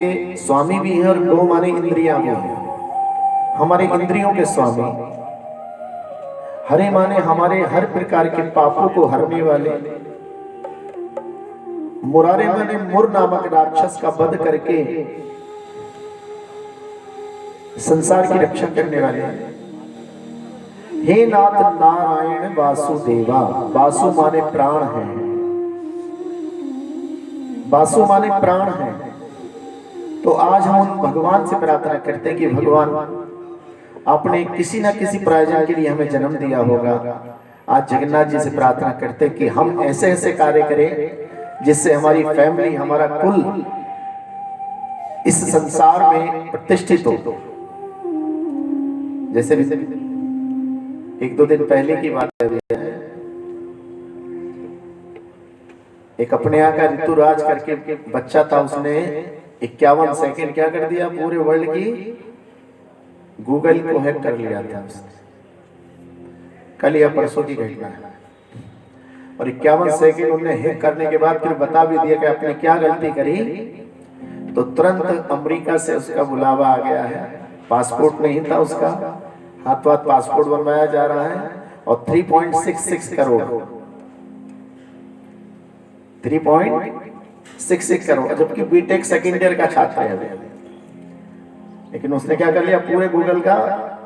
के स्वामी भी हैं और गो माने इंद्रियां भी हैं। हमारे इंद्रियों के स्वामी, हरे माने हमारे हर प्रकार के पापों को हरने वाले, मुरारे माने मुर नामक राक्षस का वध करके संसार की रक्षा करने वाले। हे नाथ नारायण वासुदेवा, वासु माने प्राण है, वासु माने प्राण है। तो आज हम उन भगवान से प्रार्थना करते हैं कि भगवान आपने किसी न किसी प्रयोजन के लिए हमें जन्म दिया होगा। आज जगन्नाथ जी से प्रार्थना करते हैं कि हम ऐसे ऐसे कार्य करें जिससे हमारी फैमिली, हमारा कुल इस संसार में प्रतिष्ठित हो। जैसे एक दो दिन पहले की बात है, एक अपने यहाँ का ऋतुराज करके बच्चा था, उसने 51 सेकंड क्या कर दिया, पूरे वर्ल्ड की गूगल को हैक कर लिया था उसने। कल या परसों की घटना है। और 51 सेकंड उन्हें हैक करने के बाद फिर बता भी दिया कि आपने क्या गलती करी। तो तुरंत अमेरिका से उसका बुलावा आ गया है। पासपोर्ट नहीं था उसका, हाथों हाथ पासपोर्ट बनवाया जा रहा है। और 3.66 करोड़ 3.66 करोड़, जबकि बीटेक सेकेंड ईयर का छात्र है। लेकिन उसने क्या कर लिया, पूरे गूगल का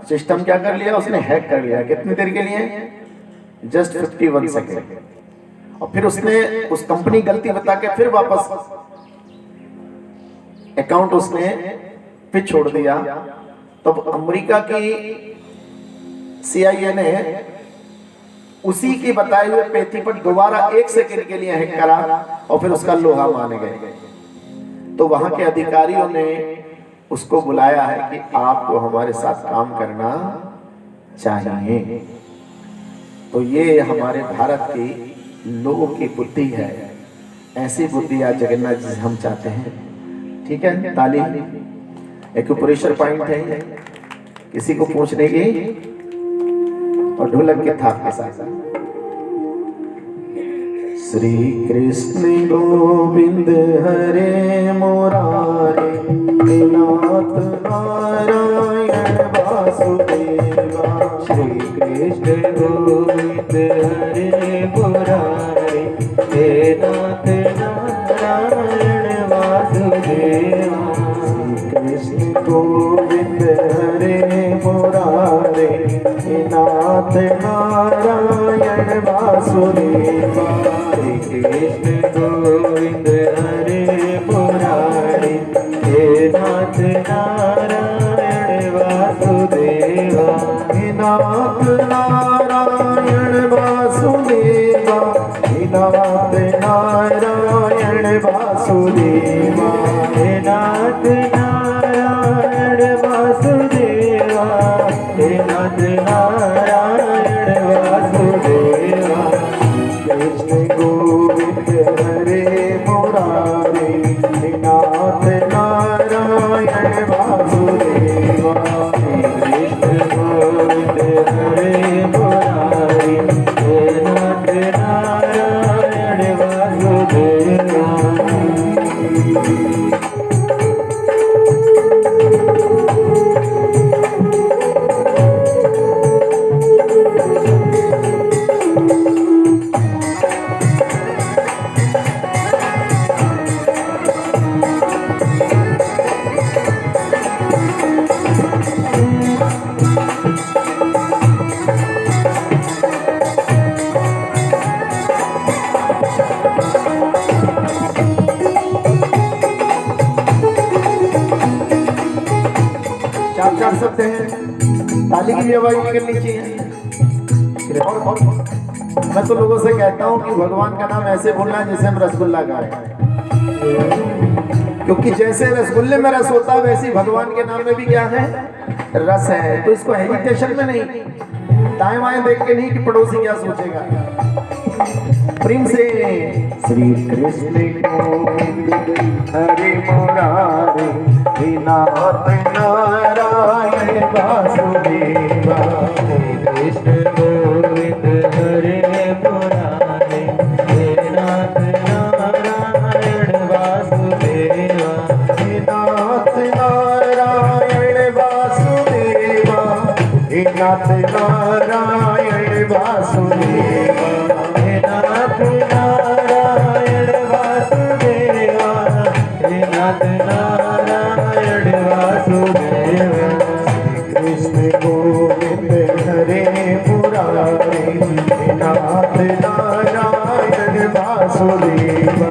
सिस्टम क्या कर लिया, उसने हैक कर लिया। कितनी देर के लिए? Just 51 second. और फिर उसने उस कंपनी गलती बता के फिर वापस अकाउंट उसने फिर छोड़ दिया। तब अमेरिका की CIA ने उसी की बताए हुए पेथी पर दोबारा 1 सेकंड के लिए हैक करा और फिर उसका लोहा मान गए। तो वहां के अधिकारियों ने उसको बुलाया है कि आपको हमारे साथ काम करना चाहिए। तो ये हमारे भारत की लोगों की बुद्धि है। ऐसी बुद्धि आज जगन्नाथ जी हम चाहते हैं। ठीक है, ताली एक प्रेशर पॉइंट है किसी को पूछने की, और ढोलक के थाप के साथ श्री कृष्ण गोविंद हरे मुरारे, नाथ नारायण वासुदेवा। श्री कृष्ण गोविंद हरे मुरारे, नाथ नारायण वासुदेवा। श्री कृष्ण गोविंद हरे मुरारे, नाथ नारायण वासुदेवा। श्री कृष्ण गोविंद हरे मुरारे, नाथ नारायण वासुदेवा। नाथ नारायण वासुदेवा, नाथ नारायण वासुदेवा। नाथ नारायण वासुदेवा, नाथ नारायण वासुदेवा। कृष्ण गोविंद हरे मुरारे, नाथ नारायण वासुदेवा। कृष्ण गोविंद हरे मुरारे, नाथ नारायण वासुदेवा। चार सकते हैं, ताली की भी आवाज निकलनी चाहिए। और मैं तो लोगों से कहता हूं कि भगवान का नाम ऐसे बोलना है जैसे हम रसगुल्ला गाएं, क्योंकि जैसे रसगुल्ले में रस होता है वैसे भगवान के नाम में भी क्या है, रस है। तो इसको हेजिटेशन में नहीं, दाएं बाएं देख के नहीं कि पड़ोसी क्या सोचेगा। प्रेम से श्री कृष्ण गोविंद हरे मुरारे, नाथ नारायण वासुदेवा। श्री कृष्ण गोविंद हरे मुरारे, नाथ नारायण वासुदेवा। नाथ नारायण वासुदेवा, हे नाथ नारायण वासुदेवा, हे नाथ नारायण वासुदेवा। कृष्ण गोविंद हरे मुरारी, हे नाथ नारायण वासुदेवा।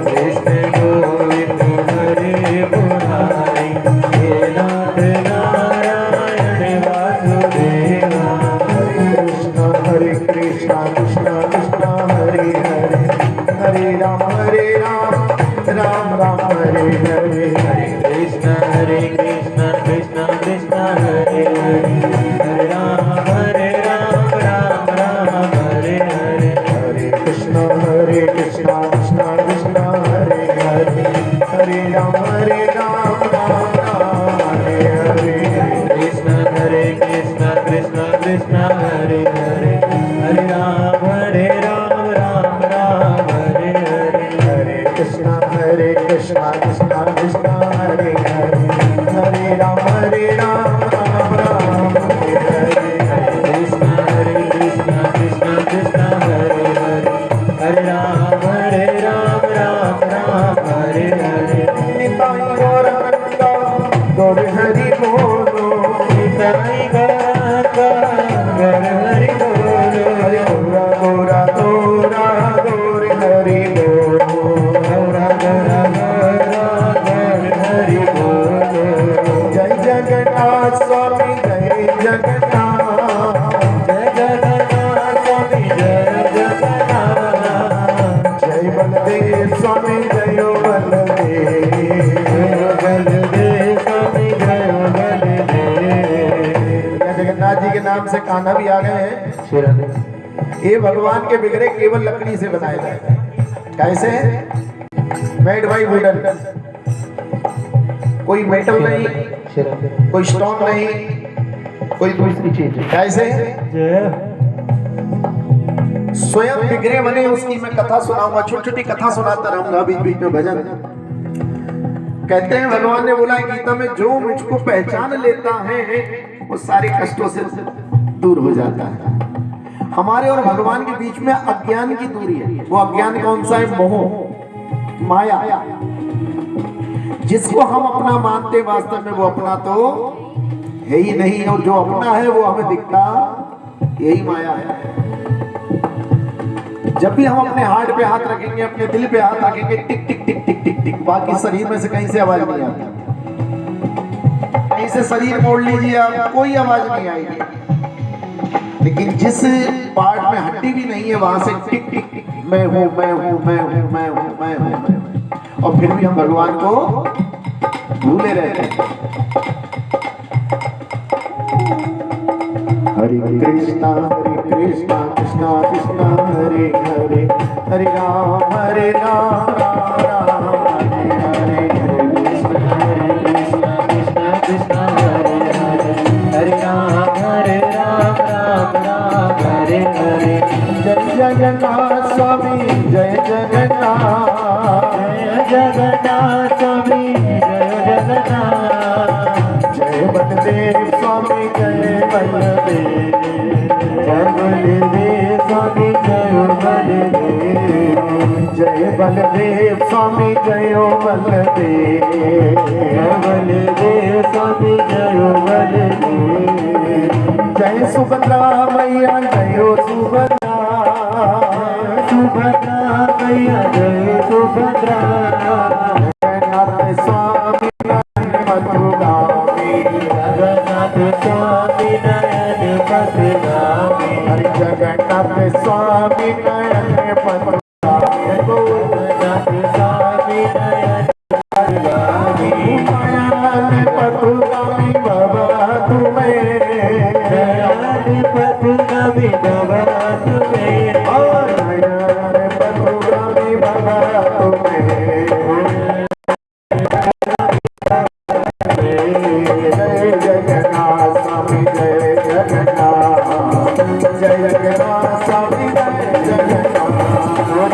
कृष्ण गोविंद हरे मुरारी, हे नाथ नारायण वासुदेवा। हरे कृष्णा कृष्णा कृष्णा हरे हरे, हरे राम राम राम हरे हरे। हरे कृष्ण कृष्ण कृष्ण हरे हरे, हरे राम राम राम हरे हरे। हरे कृष्णा कृष्णा कृष्णा हरे हरे, हरे राम राम राम हरे हरे। कृष्ण कृष्ण कृष्ण हरे हरे, हरे राम राम राम हरे हरे। हरे कृष्णा कृष्णा कृष्णा हरे हरे, हरे राम राम राम हरे हरे। कृष्ण कृष्ण कृष्ण हरे हरे, हरे राम राम हरे हरे। निताई गौरांगा गौर हरि बोलो, निताई गौरांगा गौर हरि बोलो, हरि गौरा गौरा गौरा गौर हरि बोलो। गौरा गौरा गौरा गौर हरि बोलो। जय जगन्नाथ स्वामी जय जगन्नाथ, जय जगन्नाथ स्वामी जय जगन्नाथ। जय बलदेव स्वामी जय बलदेव। बलदेव स्वामी जय बलदेव। जगन्नाथ जी के नाम से कान्हा भी आ गए हैं। ये भगवान के बिगड़े केवल लकड़ी से बनाए गए। कैसे? मेड बाई वुडन, कोई मेटल नहीं, कोई स्टोन नहीं, कोई दूसरी चीज। कैसे? स्वयं बिगड़े बने। उसकी मैं कथा सुनाऊंगा, छोटी छोटी कथा सुनाता रहूंगा बीच बीच में भजन। कहते हैं भगवान ने बोला गीता में, जो मुझको पहचान लेता है वो सारे कष्टों से दूर हो जाता है। हमारे और भगवान के बीच में अज्ञान की दूरी है। वो अज्ञान कौन सा है? मोह, माया। जिसको हम अपना मानते वास्तव में वो अपना तो है ही नहीं, और जो अपना है वो हमें दिखता यही माया है। जब भी हम अपने हार्ट पे हाथ रखेंगे, अपने दिल पे हाथ रखेंगे, टिक टिक टिक टिक टिक टिक, बाकी शरीर में से कहीं से आवाज नहीं आती। कहीं से शरीर मोड़ लीजिए आप, कोई आवाज नहीं आएगी। लेकिन जिस पार्ट में हड्डी भी नहीं है वहां से टिक टिक टिक, मैं हूं मैं हूं मैं हूं मैं हूं मैं हूं। और फिर भी हम भगवान को भूले रहते हैं। हरे कृष्णा कृष्णा कृष्णा हरे हरे, हरे राम राम राम हरे हरे। कृष्ण कृष्ण कृष्ण हरे हरे, हरे राम राम हरे हरे। जय जगन्नाथ स्वामी जय जगन्नाथ, जय जगन्नाथ स्वामी जय जगन्नाथ। जय बलदेव स्वामी जय बलदेव। जय बलदेव स्वामी जय बलदेव। जय बलदेव स्वामी जय बलदेव। जय बलदेव स्वामी जय बलदेव। जय सुभद्रा मैया जय सुभद्रा, सुभद्रा मैया जय सुभद्रा। जगन्नाथ स्वामी नयन पथगामी, जगन्नाथ स्वामी नयन पथगामी। हरि जगन्नाथ स्वामी नयन पथगामी। जगन्नाथ स्वामी नयन पथगामी। नयन पथगामी बाबा तुम्हें, नयन पथगामी बाबा तुम्हें। नयन पथगामी बाबा तुम्हें। जय जगन्नाथ स्वामी जय जगन्नाथ, जय जगन्नाथ स्वामी जय जगन्नाथ।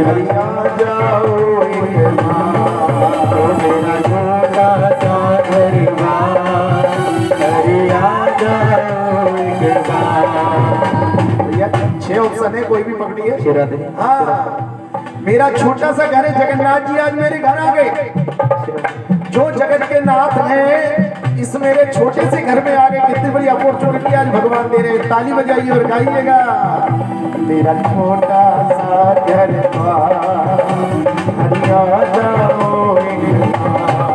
हरिया जाओ एक बार, मेरा छोटा सा परिवार, हरिया जाओ एक बार। भैया 6 ऑप्शन है, कोई भी पकड़िए। शेरा दे। हाँ, मेरा छोटा सा घर है, जगन्नाथ जी आज मेरे घर आ गए। जो जगत के नाथ हैं, इस मेरे छोटे से घर में आ गए। कितनी बड़ी अपॉर्चुनिटी आज भगवान दे रहे हैं। ताली बजाइए और गाइएगा। मेरा छोटा सा घर हरिया जाओ एक बार,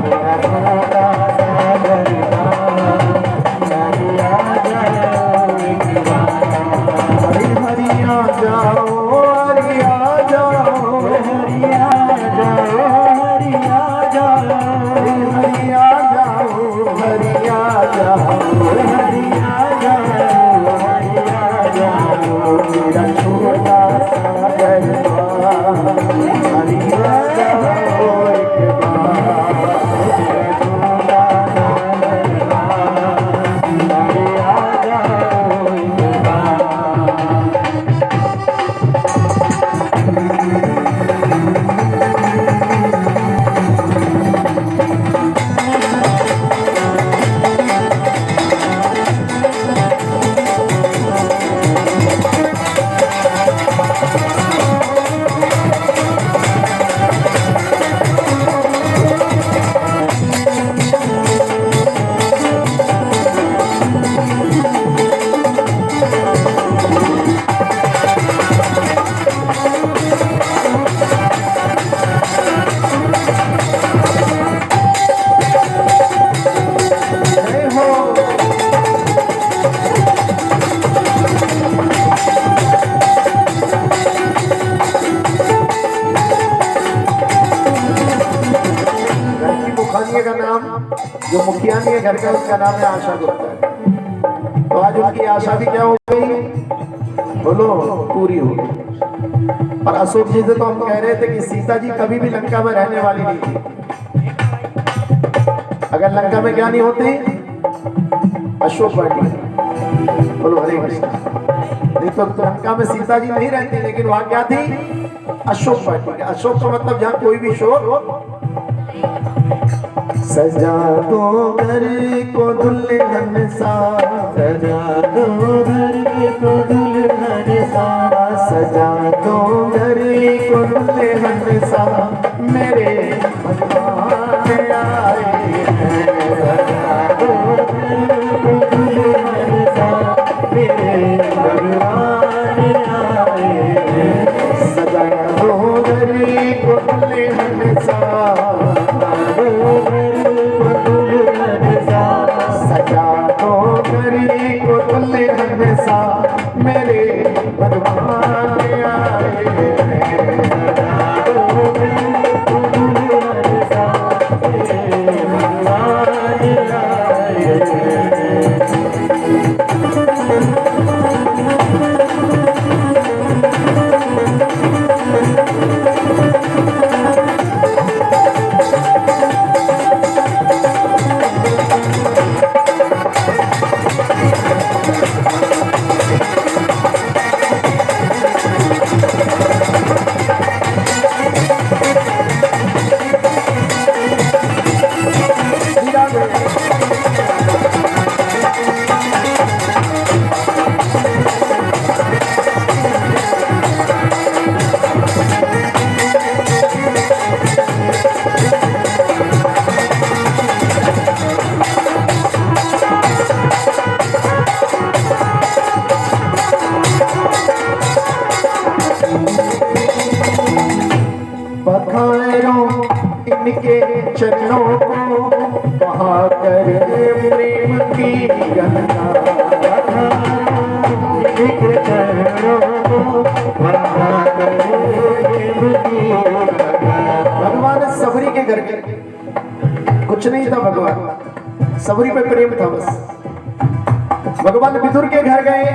मेरा छोटा सा घर हरिया जाओ एक बार। हरिया जाओ हरिया जाओ हरिया जाओ हरिया जाओ हरिया जाओ हरिया जाओ हरिया जाओ हरिया जाओ। मेरा छोटा सा घर हरिया जाओ एक बार, मेरा छोटा सा घर हरिया जाओ एक बार। जय हो। घर की मुखिया का नाम, जो मुखिया नहीं है घर का, उसका नाम है आशा गुप्ता। तो आज उनकी आशा भी क्या हो गई, बोलो, पूरी हो गई। और अशोक जी से तो हम कह रहे थे कि सीता जी कभी भी लंका में रहने वाली नहीं थी। अगर लंका में क्या नहीं होती, अशोक वाटिका, बोलो हरे कृष्ण। नहीं तो लंका में सीता जी नहीं रहती, लेकिन वहां क्या थी, अशोक वाटिका। अशोक का मतलब जहाँ कोई भी शोक। सजा दो घर को दुल्हन सा, सजा दो घर को दुल्हन सा, सजा दो घर को दुल्हन सा, मेरे भगवान आए हैं। सजा दो घर को दुल्हन सा, मेरे भगवान आए हैं। सजा दो घर को दुल्हन सा, सजा दो गरी को दुल्हन सा, मेरे भगवान आए हैं। इनके चरणों को बहा कर प्रेम की गंगा, इनके चरणों को बहा कर प्रेम की गंगा। भगवान सबरी के घर गए, कुछ नहीं था भगवान, सबरी पे प्रेम था बस। भगवान विदुर के घर गए,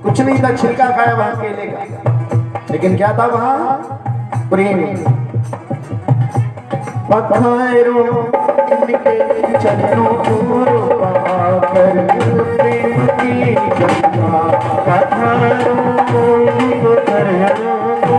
कुछ नहीं था, छिलका खाया वहां केले का, लेकिन क्या था वहां, प्रेम। पधारो इनके चरणों को बहा कर प्रेम की गंगा, पधारो इनके चरणों को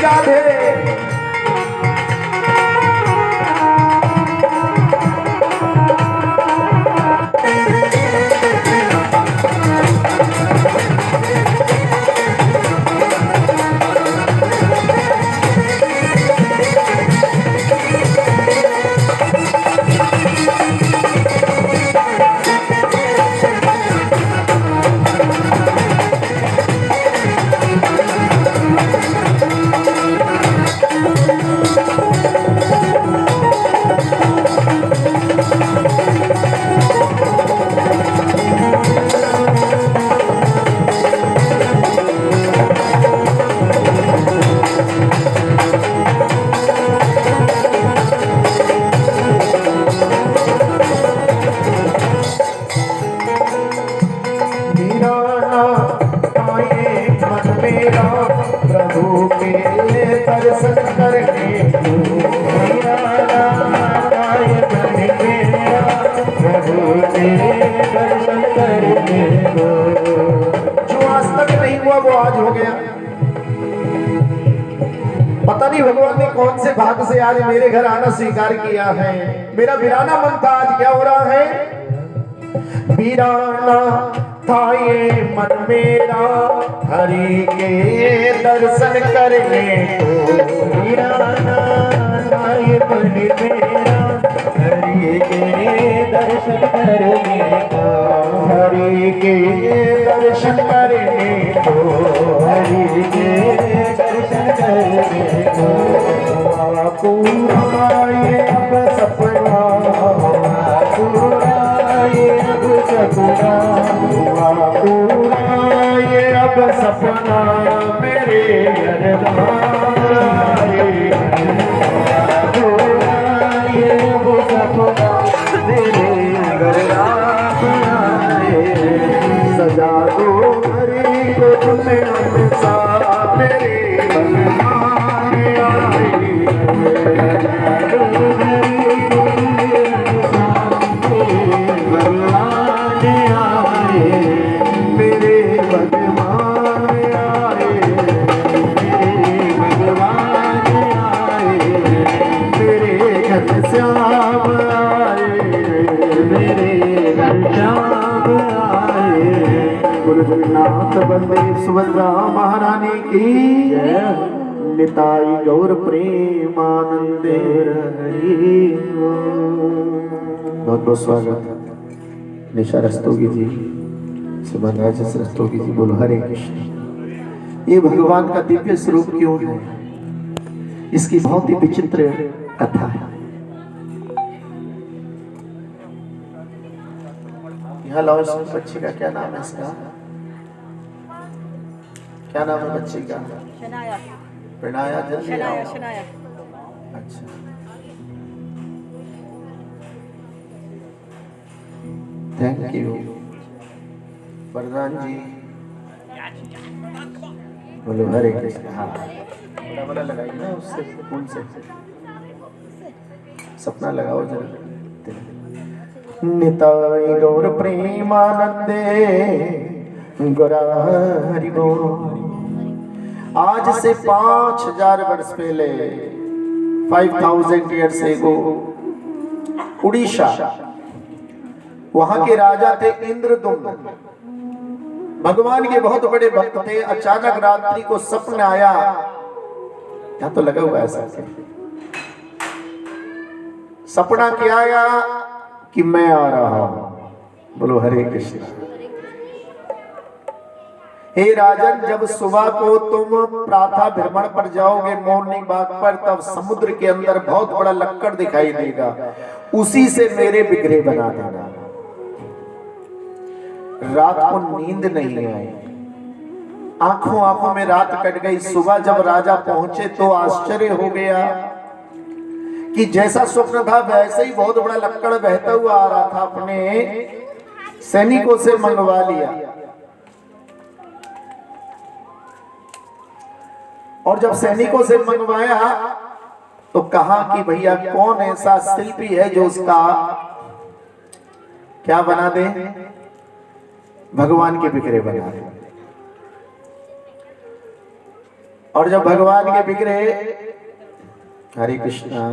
राधे। प्रभु के दर्शन करने को प्रभु के दर्शन करने को। जो आज तक नहीं हुआ वो आज हो गया। पता नहीं भगवान ने कौन से भाग से आज मेरे घर आना स्वीकार किया है। मेरा वीराना मन था, आज क्या हो रहा है? वीराना था ये मन मेरा हरि के दर्शन करने को। वीराना था ये मन मेरा हरि के दर्शन करने को। हरि के दर्शन करने को। हरि के दर्शन करने को। पूरा ये अब सपना, पूरा ये अब सपना, पूरा ये अब सपना मेरे अरमान। पूरा ये अब सपना मेरे अरमान। सजा दो हरि को तुम्हें हमेशा मेरे अरमान आए। जगन्नाथ बलदेव सुभद्रा महारानी की निताई गौर प्रेमानंदे। बहुत बहुत स्वागत निशा रस्तोगी जी, सुमन राजेश रस्तोगी जी। बोलो हरे कृष्ण। ये भगवान का दिव्य स्वरूप क्यों है, इसकी बहुत ही विचित्र कथा है। यहाँ लाओ, इस बच्ची का क्या नाम है? इसका क्या नाम है बच्ची का? शनाया। प्रणाया। जल्दी आओ। शनाया। अच्छा, थैंक यू वरदान जी। बोलो हरे कृष्ण। हाँ, बड़ा बड़ा लगाइए ना, उससे फूल से सपना लगाओ जरा। निताई गौर प्रेमानंदे गोरा हरि बोल। आज से 5000 वर्ष पहले, 5000 ईयर्स एगो, उड़ीसा, वहां के राजा थे इंद्रदुम्न। भगवान के बहुत बड़े भक्त थे। अचानक रात्रि को सपना आया, यहाँ तो लगा हुआ है ऐसा, सपना क्या आया कि मैं आ रहा हूं। बोलो हरे कृष्ण। हे राजन, जब सुबह को तुम प्रातः भ्रमण पर जाओगे मॉर्निंग वॉक पर, तब समुद्र के अंदर बहुत बड़ा लक्कड़ दिखाई देगा, उसी से मेरे विग्रह बना देना। रात को नींद नहीं आई, आंखों आंखों में रात कट गई। सुबह जब राजा पहुंचे तो आश्चर्य हो गया कि जैसा स्वप्न था वैसे ही बहुत बड़ा लक्कड़ बहता हुआ आ रहा था। अपने सैनिकों से मंगवा लिया, और जब सैनिकों से मंगवाया तो कहा कि भैया कौन ऐसा शिल्पी है जो उसका क्या बना दे, भगवान के विग्रह बना दे। और जब भगवान के बिगड़े, हरे कृष्णा,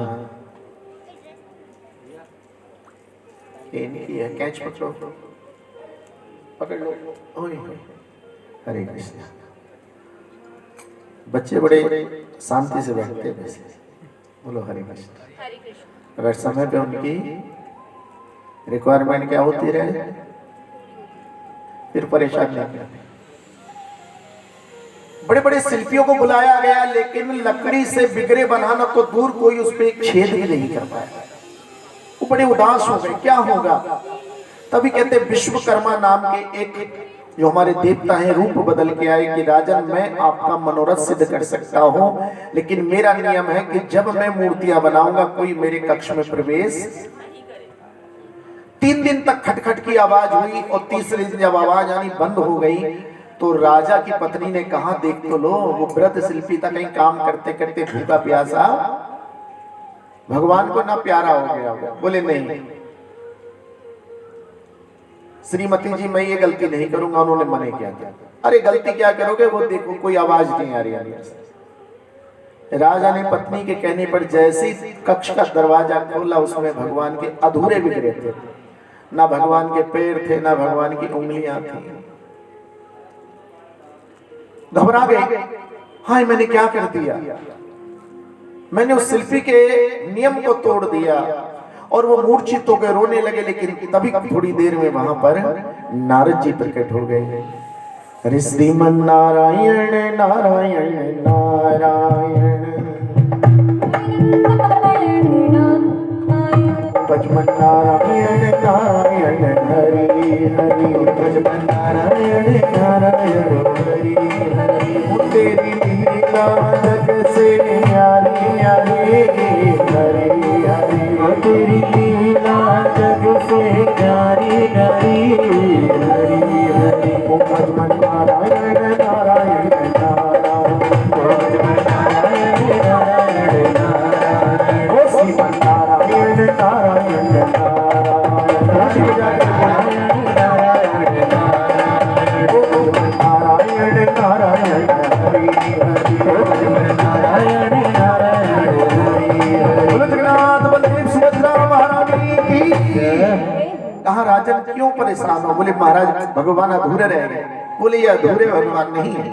इनकी है, कैच पकड़ो, पकड़ लो, ओए हरे कृष्णा। बच्चे बड़े शांति से बैठते हैं वैसे, बोलो हरे कृष्णा। अगर समय पे उनकी रिक्वायरमेंट क्या होती रहे फिर परेशान नहीं करते। बड़े बड़े शिल्पियों को बुलाया गया, लेकिन लकड़ी से बिगड़े बनाना तो दूर, कोई उस पर एक छेद भी नहीं कर पाया। वो बड़े उदास हो गए, क्या होगा। तभी कहते विश्वकर्मा नाम के एक जो हमारे देवता हैं रूप बदल के आए कि राजन मैं आपका मनोरथ सिद्ध कर सकता हूं, लेकिन मेरा नियम है कि जब मैं मूर्तियां बनाऊंगा कोई मेरे कक्ष में प्रवेश। 3 दिन तक खटखट की आवाज हुई और तीसरे दिन जब आवाज आनी बंद हो गई तो राजा की पत्नी ने कहा देख तो लो, वो व्रत शिल्पी था, कहीं काम करते करते भूखा प्यासा भगवान को ना प्यारा हो गया होगा। बोले नहीं श्रीमती जी मैं ये गलती नहीं करूंगा। उन्होंने मने किया था। अरे गलती क्या करोगे, वो देखो कोई आवाज नहीं आ रही। राजा ने पत्नी के कहने पर जैसे ही कक्ष का दरवाजा खोला उसमें भगवान के अधूरे बिगड़े थे, ना भगवान के पैर थे ना भगवान की उंगलियां थी। घबरा गए, हाय मैंने क्या कर दिया, मैंने उस शिल्पी के नियम को तोड़ दिया। और वो मूर्छित हो गए, रोने लगे। लेकिन तभी थोड़ी देर में वहां पर नारद जी प्रकट हो गए। हरे श्रीमन नारायण नारायण नारायण, बजमन नारायण नारायण हरि हरि, बजमन नारायण नारायण हरि हरि। तेरी लीला जग से न्यारी न्यारी हरि हरि, तेरी लीला जग से न्यारी न्यारी हरि हरि। बजमन नारायण नारायण नारायण, बजमन नारायण नारायण नारायण, ओ श्रीमन नारायण नारायण नारायण नारायण नारायण, ओ नारायण नारायण हरि हरि, नारायण नारायण हरि हरि। जगन्नाथ बलदेव सुभद्रा महारानी की। कहा राजन क्यों परेशान हो। बोले महाराज भगवान अधूरे रह गए। बोले ये अधूरे भगवान नहीं है,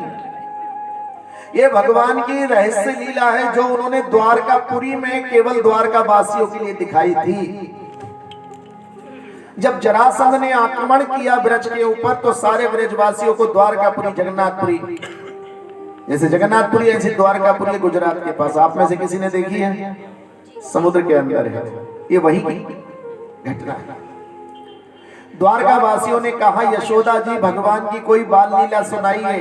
ये भगवान की रहस्य लीला है जो उन्होंने द्वारकापुरी में केवल द्वारका वासियों के लिए दिखाई थी। जब जरासंध ने आक्रमण किया ब्रज के ऊपर तो सारे ब्रजवासियों को द्वारकापुरी जगन्नाथपुरी, जैसे जगन्नाथपुरी ऐसे द्वारकापुरी गुजरात के पास, आप में से किसी ने देखी है, समुद्र के अंदर है। ये वही की घटना है। द्वारका वासियों ने कहा यशोदा जी भगवान की कोई बाल लीला सुनाइए।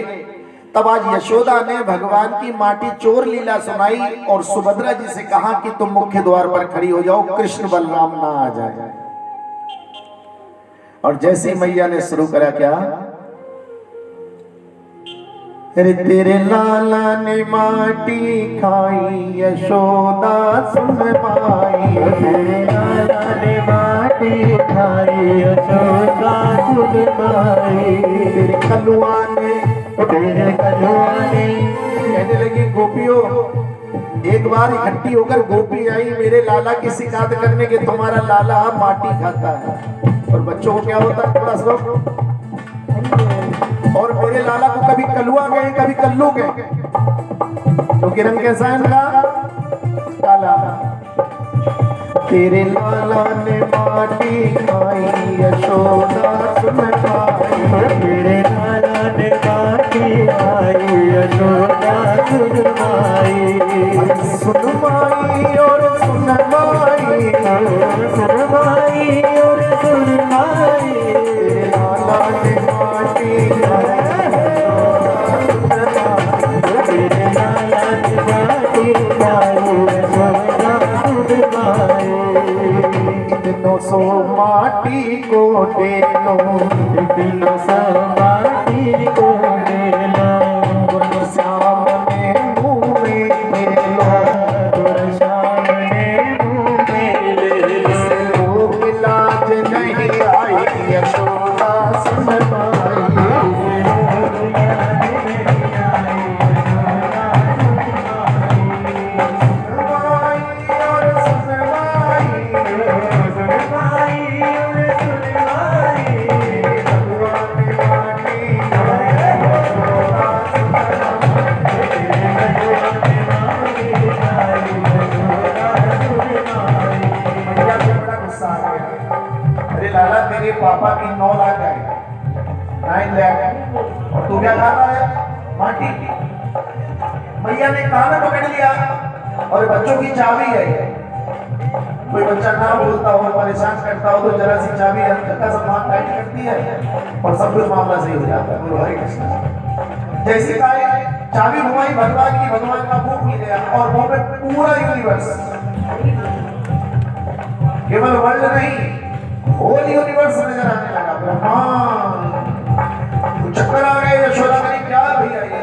तब आज यशोदा ने भगवान की माटी चोर लीला सुनाई और सुभद्रा जी से कहा कि तुम मुख्य द्वार पर खड़ी हो जाओ, कृष्ण बलराम ना आ जाए। और जैसे मैया ने शुरू करा क्या, अरे तेरे लाला ने माटी खाई यशोदा सुन पाई, तेरे लाला ने माटी खाई यशोदा सुन पाई। तेरे कलुआ ने कहने लगी गोपियों, एक बार इकट्ठी होकर गोपी आई मेरे लाला की शिकायत करने के, तुम्हारा लाला माटी खाता है। और बच्चों को क्या होता है थोड़ा सा, और मेरे लाला को कभी कलुआ गए कभी कल्लू गए, क्योंकि रंग कैसा है इनका काला। तेरे लाला ने माटी खाई यशोदा सुन पाई, तेरे लाला ने माटी खाई यशोदा सुन पाई। सुन माई और सुन माई, सुन माई और सुन माई, तेरे लाला ने माटी खाई तेरे लाला ने माटी खाई यशोदा सुन पाई। इतनो सो माटी को डेलो, इतनो सो माटी को डेलो, श्याम ने मुँह में ले लो, श्याम ने मुँह में ले लो। लाज नहीं आई यशोदा सुन पाई, पापा की 9 लाख है, 9 लाख, और तू क्या खा रहा है? माटी। मैया ने कान पकड़ लिया और बच्चों की चाबी है ये। कोई बच्चा ना बोलता हो, परेशान करता हो तो जरा सी चाबी हल्का सा हाथ टाइट करती है और सब कुछ मामला सही हो जाता है। बोलो हरे कृष्ण। जैसे कहा चाबी घुमाई भगवान की, भगवान का मुंह खुल गया और वहां पे पूरा यूनिवर्स, केवल वर्ल्ड नहीं होल यूनिवर्स नजर आने लगा। ब्रह्मांड तो चक्कर आ गए। यशोदा करी क्या भैया ये?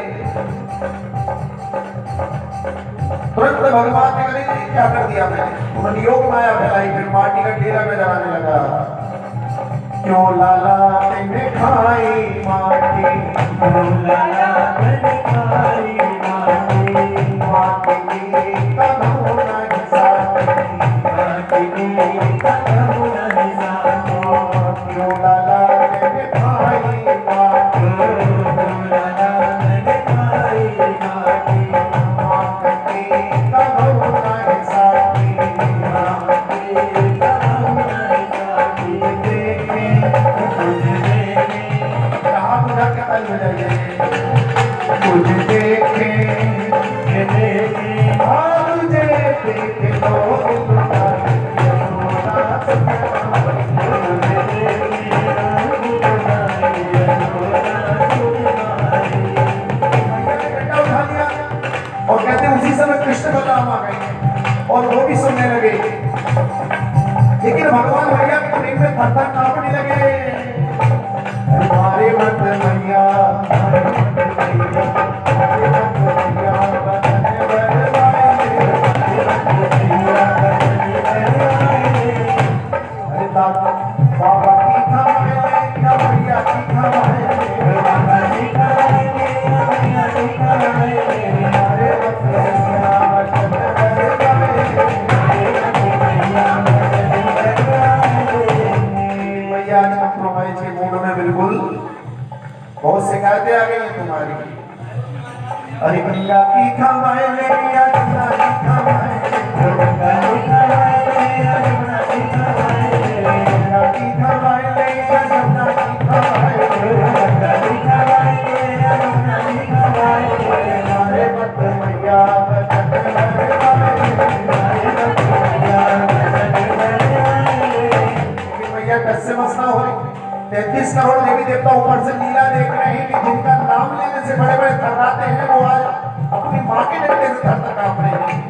तुरंत भगवान ने करी क्या कर दिया मैंने? उन्होंने योग माया फैलाई, फिर माटी का ढेरा नजर आने लगा। क्यों लाला तेने खाई माटी, क्यों लाला तेने खाई माटी, माटी की कदमों नहीं साथी, माटी की कदमों नहीं साथी। क्यों लाला तेने खाई माटी, क्यों लाला तेने खाई माटी, माटी की कदमों नहीं साथी, माटी की कदमों नहीं साथी। देखे तुझे देखे, कहाँ बुझा के कल हो जाइए। तुझे देखे देखे, हाँ तुझे देखे तो तुम्हारी यशोदा तुम्हारी, तुझे देखे तुम्हारी यशोदा तुम्हारी। बेटा उठा लिया और कहते उसी समय कृष्ण बलराम आ गए और वो भी सुनने लगे। लेकिन भगवान भैया के प्रेम में थर-थर कांपने लगे। हमारे मत मैया, हमारे मत मैया, हमारे मत मैया, बदन बरवाए, हमारे मत मैया, बदन बरवाए। अरे दादा बाबा की खवाए या भैया की खवाए, बाबा की खवाए या भैया की खवाए, हमारे मत मैया, बदन बरवाए, हमारे मत मैया, बदन बरवाए। मैया आज कंप्रोमाइज के मूड में बिल्कुल, बहुत शिकायतें आ गई हैं तुम्हारी। अरे गंगा की खवाए ले या जमुना की खवाए, गंगा की खवाए ले या जमुना की खवाए, गंगा की खवाए ले या जमुना की खवाए, गंगा की खवाए ले या जमुना की खवाए। हमारे मत मैया बदन बरवाए, हमारे मत मैया बदन बरवाए। लेकिन मैया कैसे मसला हो रही? 33 करोड़ देवी देवता ऊपर से लीला देख रहे हैं कि जिनका नाम लेने से बड़े बड़े थर्राते हैं वो आज अपनी माँ के डंडे से थर-थर कांप रहे हैं।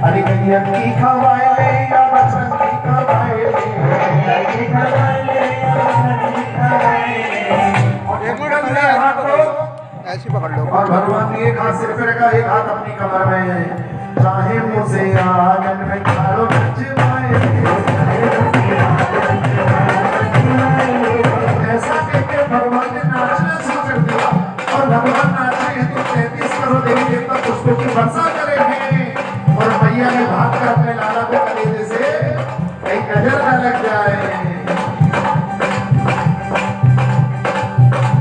अरे गैया की खवाए ले या बचपन की खवाए ले, गैया की खवाए ले या बचपन की खवाए ले। और एक मिनट ले हाथ को ऐसी पकड़ लो। और भगवान ने एक हाथ सिर पे रखा, एक हाथ अपनी कमर में है। चाहे मुझे आंगन में खालो बचवाए, ऐसा कहकर भगवान ने नाचना शुरू कर दिया। और भगवान नाच रहे हैं तो 33 करोड़ देवी देवता पुष्पों की वर्षा कर रहे हैं। और मैया ने भाग कर अपने लाला को कलेजे से कहीं नजर न लग जाए।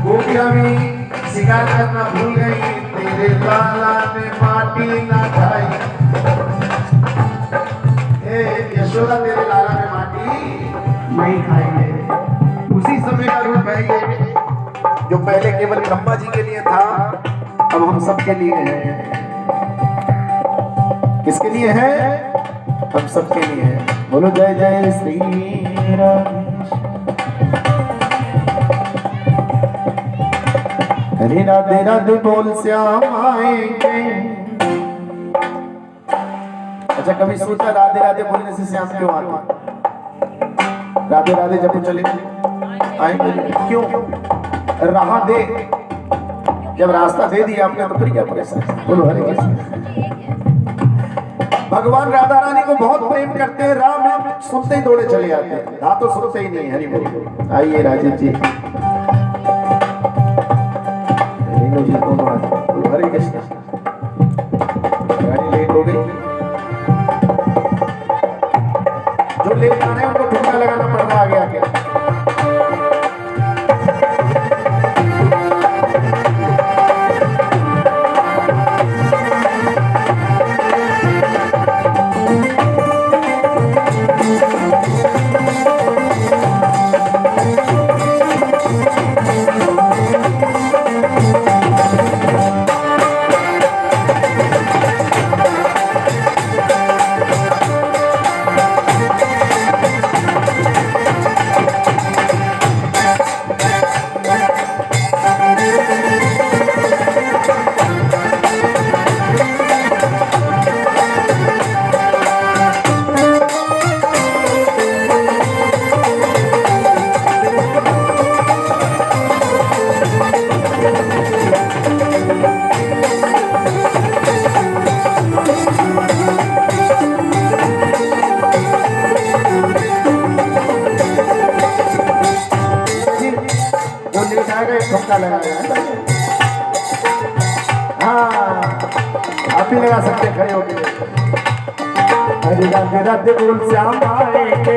गोपियां भी शिकार करना भूल गई। तेरे लाला ने माटी ना खाई, यशोदा तेरे लाला ने माटी नहीं खाई है। उसी समय का रूप है ये, जो पहले केवल ब्रह्मा जी के लिए था, अब हम सब के लिए है। किसके लिए है? हम सब के लिए है। बोलो जय जय श्री राम। हरे राधे राधे बोल श्याम आएंगे। अच्छा कभी सोचा राधे राधे बोलने से श्याम क्यों आते? राधे राधे जब चले आएंगे क्यों? राह दे, जब रास्ता दे दिया आपने तो फिर क्या परेशान? बोलो हरे कृष्ण। भगवान राधा रानी को बहुत प्रेम करते हैं। राम नाम सुनते ही दौड़े चले आते हैं, हाँ तो सुनते ही नहीं। हरि बोल। आइए राजीव जी, बोलो हरे कृष्ण। गाड़ी लेट हो गई, जो लेट आ रहे हैं उनको ठुमका लगाना पड़ रहा है आगे आके। आप ही लगा सकते हैं खड़े होकर। हरे राधे राधे बोल श्याम आएंगे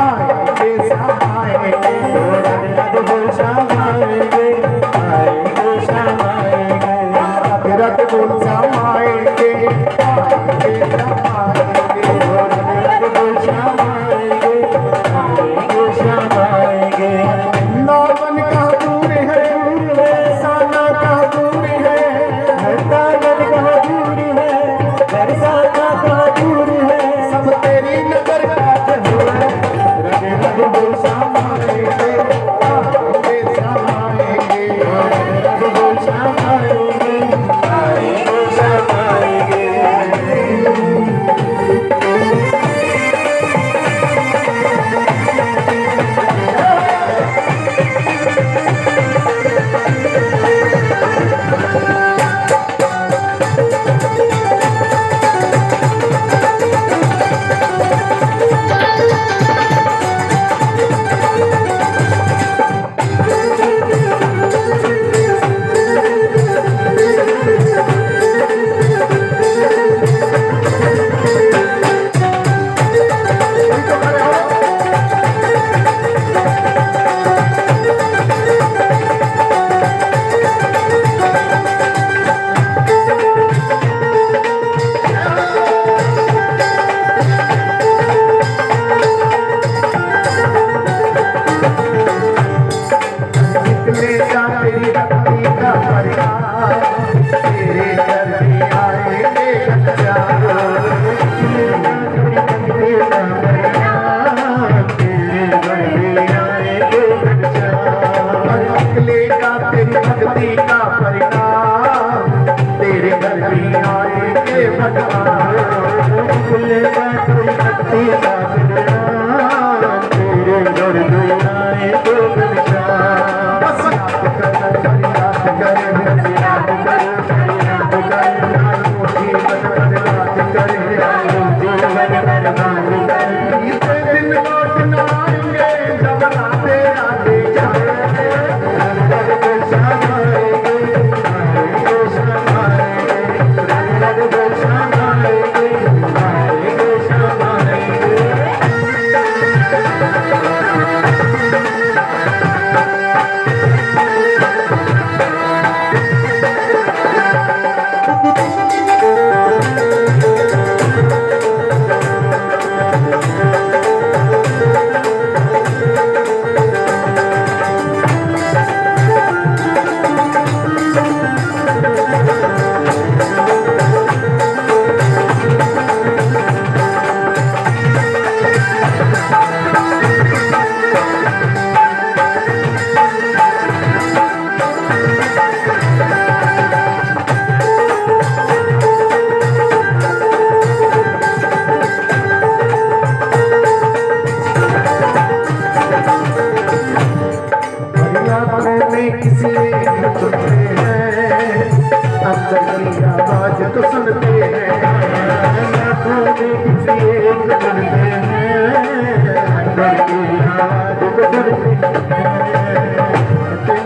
आएंगे श्याम आएंगे राधे राधे बोल श्याम आएंगे आएंगे श्याम आएंगे राधे राधे बोल श्याम आएंगे आएंगे श्याम आएंगे राधे राधे बोल श्याम आएंगे आएंगे श्याम आएंगे। वृंदावन का दूर है साना का दूर है वृंदावन का दूर है बरसाना का दूर है सब तेरी नजर का जहूर है राधे राधे बोल श्याम आएंगे आएंगे श्याम आएंगे राधे राधे बोल श्याम आएंगे आएंगे श्याम आएंगे।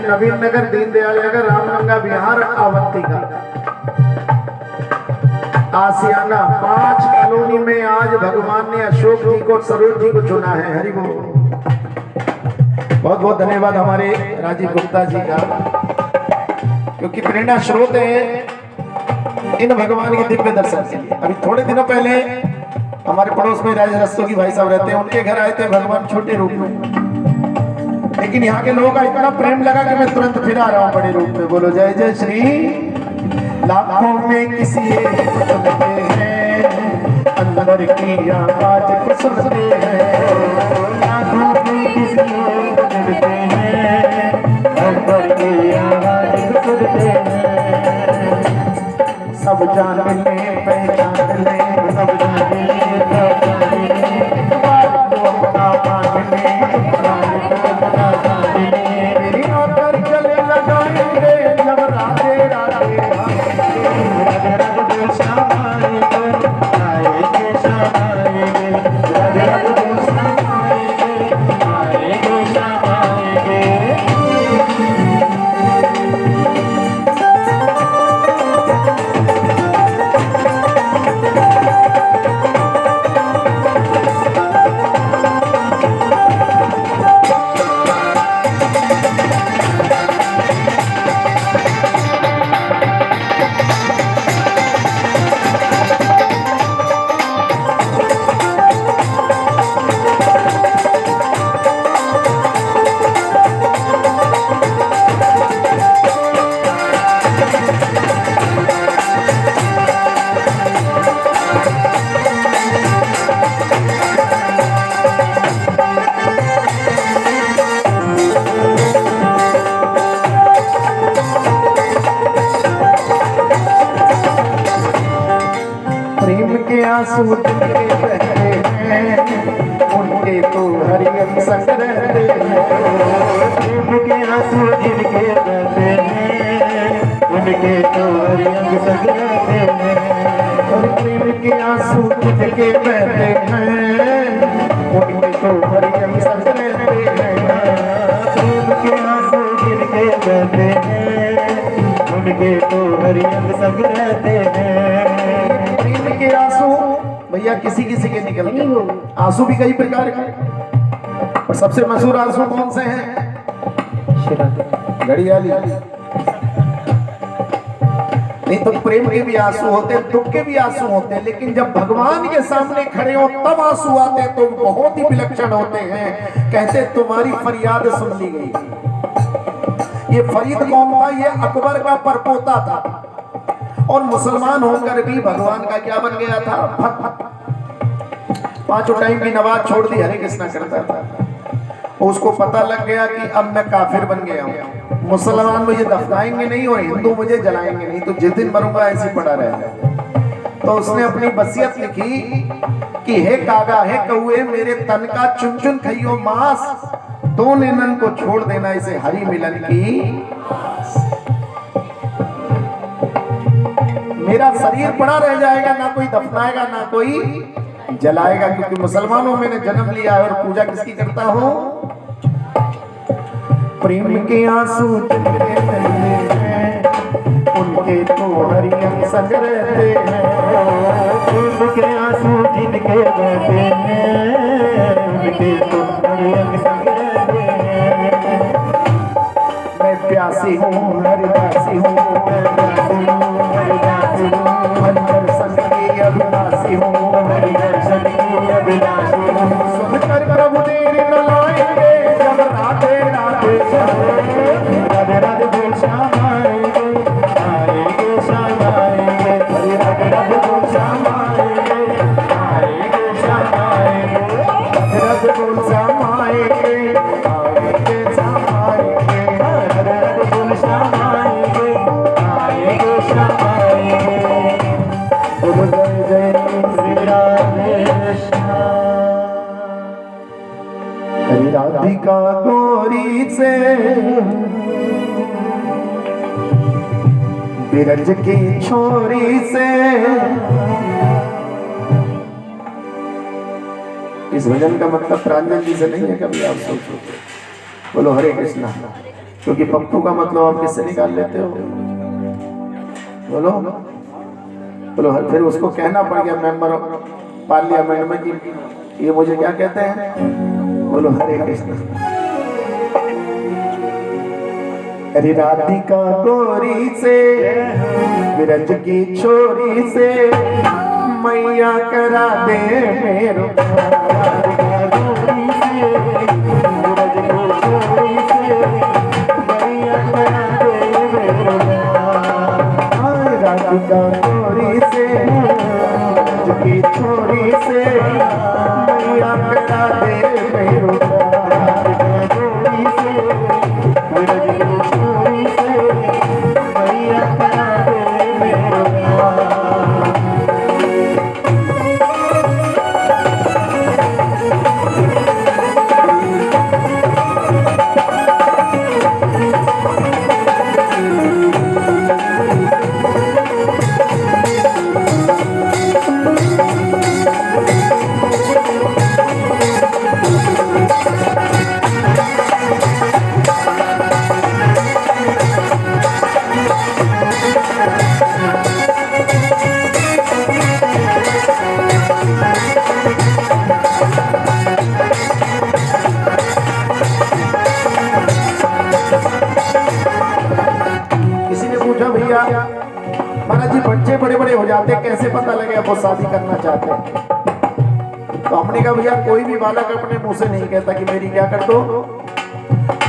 नवीन नगर दीनदयाल नगर रामगंगा बिहार अवंतिका आसियाना 5 कॉलोनी में आज भगवान ने अशोक जी को सरोज जी को चुना है। हरि बोल। बहुत बहुत धन्यवाद हमारे राजीव गुप्ता जी का, क्योंकि प्रेरणा स्रोत है इन भगवान के दिव्य दर्शन के लिए। अभी थोड़े दिनों पहले हमारे पड़ोस में राज रस्तोगी भाई साहब रहते हैं, उनके घर आए थे भगवान छोटे रूप में, लेकिन यहाँ के लोगों का इतना प्रेम लगा कि मैं तुरंत फिर आ रहा हूँ बड़े रूप में। बोलो जय जय श्री। लाखों में किसी एक को सुनते हैं, अंदर की आवाज को सुनते हैं। लाखों में किसी एक को सुनते हैं, अंदर की आवाज को सुनते हैं। सब जान ले पहचान ले, सब जान ले पहचान ले, बात को अपना मान ले, मेरी नौकर चले लगाएंगे जब राधे राधे राधे राधे बोल श्याम आएंगे आएंगे श्याम आएंगे राधे राधे बोल श्याम आएंगे आएंगे श्याम आएंगे। प्रेम के आंसू जिनके बहते हैं उनके तो हरियम संग रहते हैं। प्रेम के आंसू जिनके बहते हैं उनके तो हरियम संग रहते हैं। और प्रेम के आंसू जिनके बहते हैं उनके तो हरियम संग रहते हैं। प्रेम के आंसू जिनके बहते हैं उनके तो हरियम संग रहते हैं। प्रेम के आंसू भैया किसी किसी के निकलते हैं। आंसू भी कई प्रकार के, और सबसे मशहूर आंसू कौन से हैं? घड़ियाली। नहीं तो प्रेम के भी आंसू होते हैं, दुख के भी आंसू होते हैं, लेकिन जब भगवान के सामने खड़े हो तब आंसू आते हैं तो बहुत ही विलक्षण होते हैं। कहते तुम्हारी फरियाद सुन ली गई। ये फरीद कौन था? ये अकबर का परपोता था, और मुसलमान होकर भी भगवान का क्या बन गया था? भक्त। पांचों टाइम की नमाज छोड़ दी, हरे कृष्णा करता था। उसको पता लग गया कि अब मैं काफिर बन गया हूँ, मुसलमान मुझे दफनाएंगे नहीं और हिंदू मुझे जलाएंगे नहीं, तो जिस दिन मरूंगा ऐसे पड़ा रहेगा। तो उसने अपनी वसीयत लिखी कि हे कागा, हे कौए, मेरे तन का चुन चुन खइयो मांस, दो नैनन को छोड़ देना इसे हरि मिलन की आस। मेरा शरीर पड़ा रह जाएगा, ना कोई दफनाएगा ना कोई जलाएगा, क्योंकि मुसलमानों में ने जन्म लिया है और पूजा किसकी करता हूं? प्रेम के आंसू जिनके बहते हैं उनके तो हरियम संग रहते हैं। प्रेम के आंसू जिनके बहते हैं उनके तो हरियम संग रहते हैं। मैं प्यासी हूँ हरिदासी हूँ, मैं प्यासी हूँ हरिदासी हूँ, हरि दर्शन की अभिलाषी हूँ, हरि दर्शन की अभिलाषी हूँ। सुनकर प्रभु तेरे न लाएंगे जब राधे राधे राधे राधे बोल श्याम आएंगे, आएंगे श्याम आएंगे। हरि राधे राधे बोल श्याम आएंगे, आएंगे श्याम आएंगे। राधे राधे बोल श्याम आएंगे, आएंगे श्याम आएंगे। राधे राधे बोल श्याम आएंगे, आएंगे श्याम आएंगे। बोलो जय जय श्री राधे श्याम। हरि राधिका गौरी से बिरज की छोरी से। इस भजन का मतलब प्रांजल जी से नहीं है, कभी आप सोचो। बोलो हरे कृष्णा, क्योंकि पप्पू का मतलब आप किससे निकाल लेते हो? बोलो बोलो। फिर उसको कहना पड़ गया मेंबर पार्लियामेंट में कि ये मुझे क्या कहते हैं? बोलो हरे कृष्ण। हरि राधिका गौरी से विरज की छोरी से मैया करा दे मेरो। राधिका गौरी से विरज की छोरी से मैया करा दे मेरो। राधिका गौरी से विरज की छोरी से मैया करा दे मेरो। राधिका गौरी से विरज की छोरी से मैया करा दे मेरो। महाराज जी बच्चे बड़े बड़े हो जाते हैं, कैसे पता लगे वो शादी करना चाहते हैं? तो हमने कहा भैया कोई भी बालक अपने मुंह से नहीं कहता कि मेरी क्या कर दो,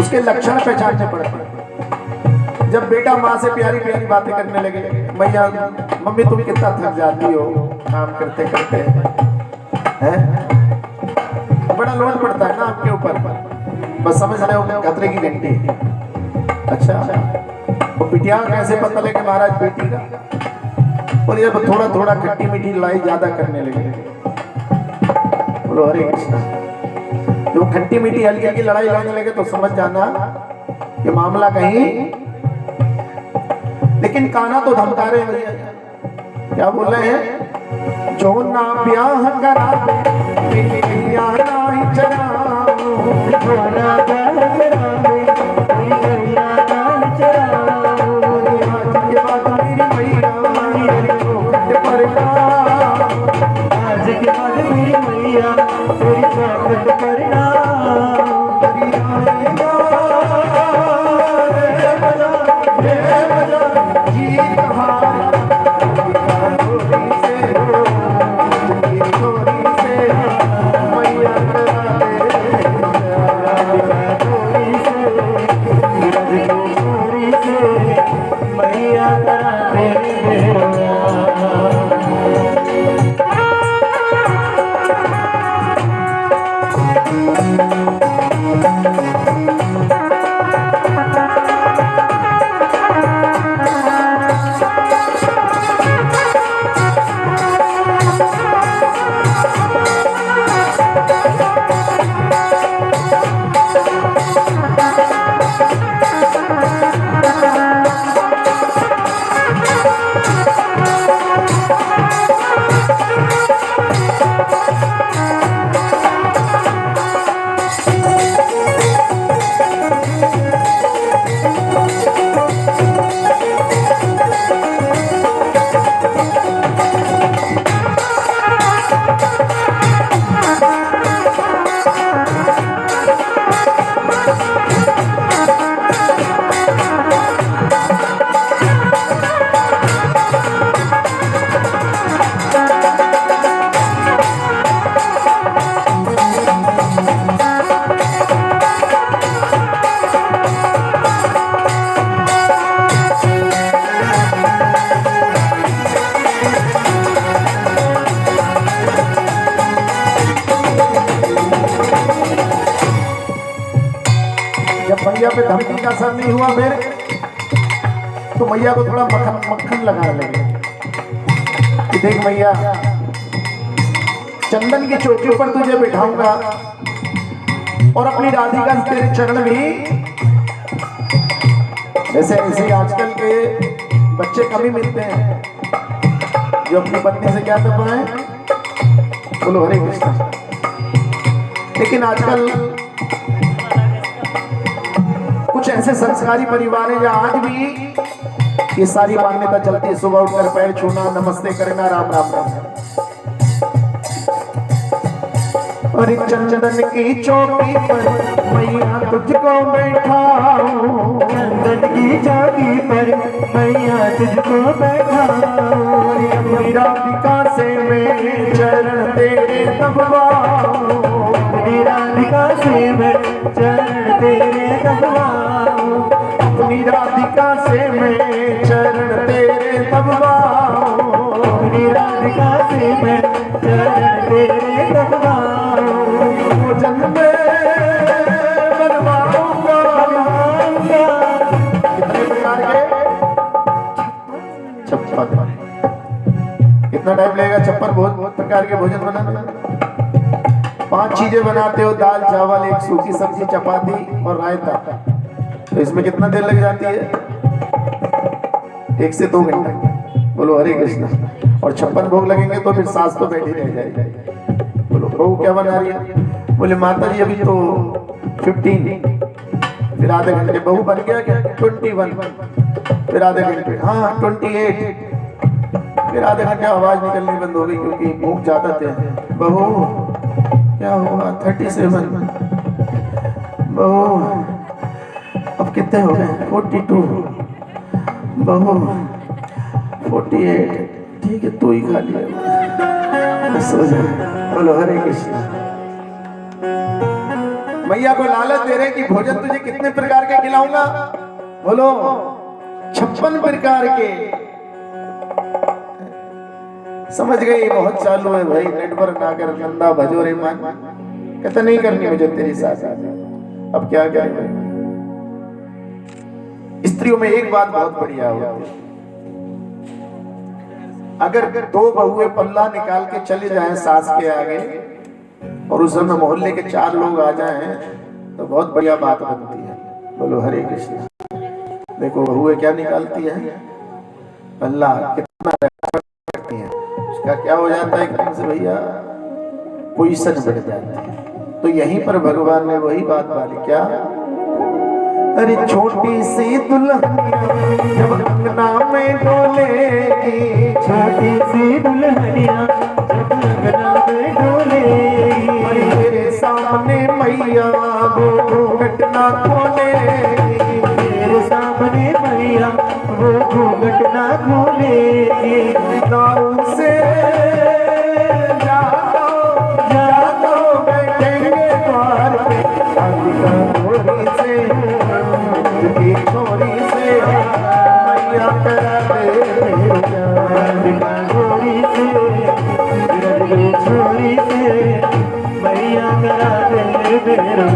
उसके लक्षण पहचानने पड़ते हैं। जब बेटा माँ से प्यारी प्यारी बातें करने लगे, भैया मम्मी तुम कितना थक जाती हो काम करते करते हैं, बड़ा लोड पड़ता है ना आपके ऊपर, बस समझ रहे हो खतरे की घंटी। अच्छा वो बिटिया कैसे पता लगे महाराज बेटी का? और जब थोड़ा थोड़ा खट्टी मीठी लड़ाई ज्यादा करने लगे, बोलो हरे कृष्णा। जो खट्टी मीठी हल्की हल्की लड़ाई लड़ने लगे तो समझ जाना ये मामला कहीं। लेकिन कान्हा तो धमका रहे हैं भैया, क्या बोल रहे हैं? जो ना ब्याह करा मेरी मैया नाई चराओ, जो ना ब्याह करा मेरी मैया नाई चराओ। आज के बाद मेरी मैया तेरी चौखट पर ना, आज के बाद मेरी मैया तेरी चौखट पर ना। तेरी आएगा रे बजा जीत हार मैया पे धमकी का असर नहीं हुआ फिर तो मैया को थोड़ा मक्खन मक्खन लगाने लगे कि देख मैया, चंदन की चौकी पर तुझे बिठाऊंगा और अपनी राधिका से तेरे चरण भी। जैसे ऐसे आजकल के बच्चे कम ही मिलते हैं जो अपनी पत्नी से क्या कर पाए, बोलो हरे कृष्ण। लेकिन आजकल कुछ ऐसे संस्कारी परिवार हैं जहाँ आज भी ये सारी मान्यता चलती है, सुबह उठकर पैर छूना, नमस्ते करना, राम राम करना। और चंदन की चौकी पर मैया तुझको बैठाऊं, चंदन की चौकी पर मैया तुझको बैठाऊं। अपनी राधिका से मैं चरण तेरे दबवाऊं, अपनी राधिका से मैं चरण तेरे दबवाऊं, अपनी राधिका से मैं चरण तेरे दबवाऊं, अपनी राधिका से मैं चरण तेरे दबवाऊं। जन्म बनवाऊंगा कितने प्रकार के 56। कितना टाइम लगेगा 56 बहुत प्रकार के भोजन बनाने में? 5 चीजें बनाते हो, दाल चावल, एक सूखी सब्जी, चपाती और रायता। तो इसमें कितना देर लग जाती है? 1 से 2 घंटा। बोलो हरे कृष्णा। और 56 भोग लगेंगे तो फिर सांस तो बैठी रह जाएगी। बोलो बहू क्या बना रही है? बोले माता जी अभी तो 15, फिर आधे घंटे। बहू बन गया क्या? 21, फिर आधे घंटे। हाँ 28, फिर आधे घंटे आवाज निकलनी बंद हो गई क्योंकि भूख ज्यादा थे। बहू क्या हुआ? 37। बहू अब कितने हो गए? 42। बहू 48। ठीक है तू ही खा लिया, सो जा। बोलो हरे कृष्णा। मैया को लालच दे रहे कि भोजन तुझे कितने प्रकार के खिलाऊंगा? बोलो 56 प्रकार के। समझ गई बहुत चालू है भाई, नेटवर्क ना कर, नंदा भजो रे मन। कहता नहीं करनी मुझे तेरी साथ। अब क्या करें? स्त्रियों में एक बात बहुत बढ़िया होती है, अगर दो बहुएं पल्ला निकाल के चले जाएं सास के आगे और उस समय मोहल्ले के 4 लोग आ जाएं तो बहुत बढ़िया बात बनती है। बोलो हरे कृष्ण। देखो बहुएं क्या निकालती है, पल्ला कितना करती है, उसका क्या हो जाता है एकदम से भैया पोजीशन बढ़ जाती है। तो यहीं पर भगवान ने वही बात वाली क्या, अरे छोटी सी दुल्हनिया जब अंगना में डोलेगी, छोटी सी दुल्हनिया जब अंगना में डोलेगी, मेरे सामने मैया वो घटना खोलेगी, मेरे सामने मैया वो घूंघट ना खोलेगी। गाँव से जाओ बैठेंगे द्वार पे, अंबिका छोरी से मैया करा दे अंबिका छोरी से मैया करा दे मेरा।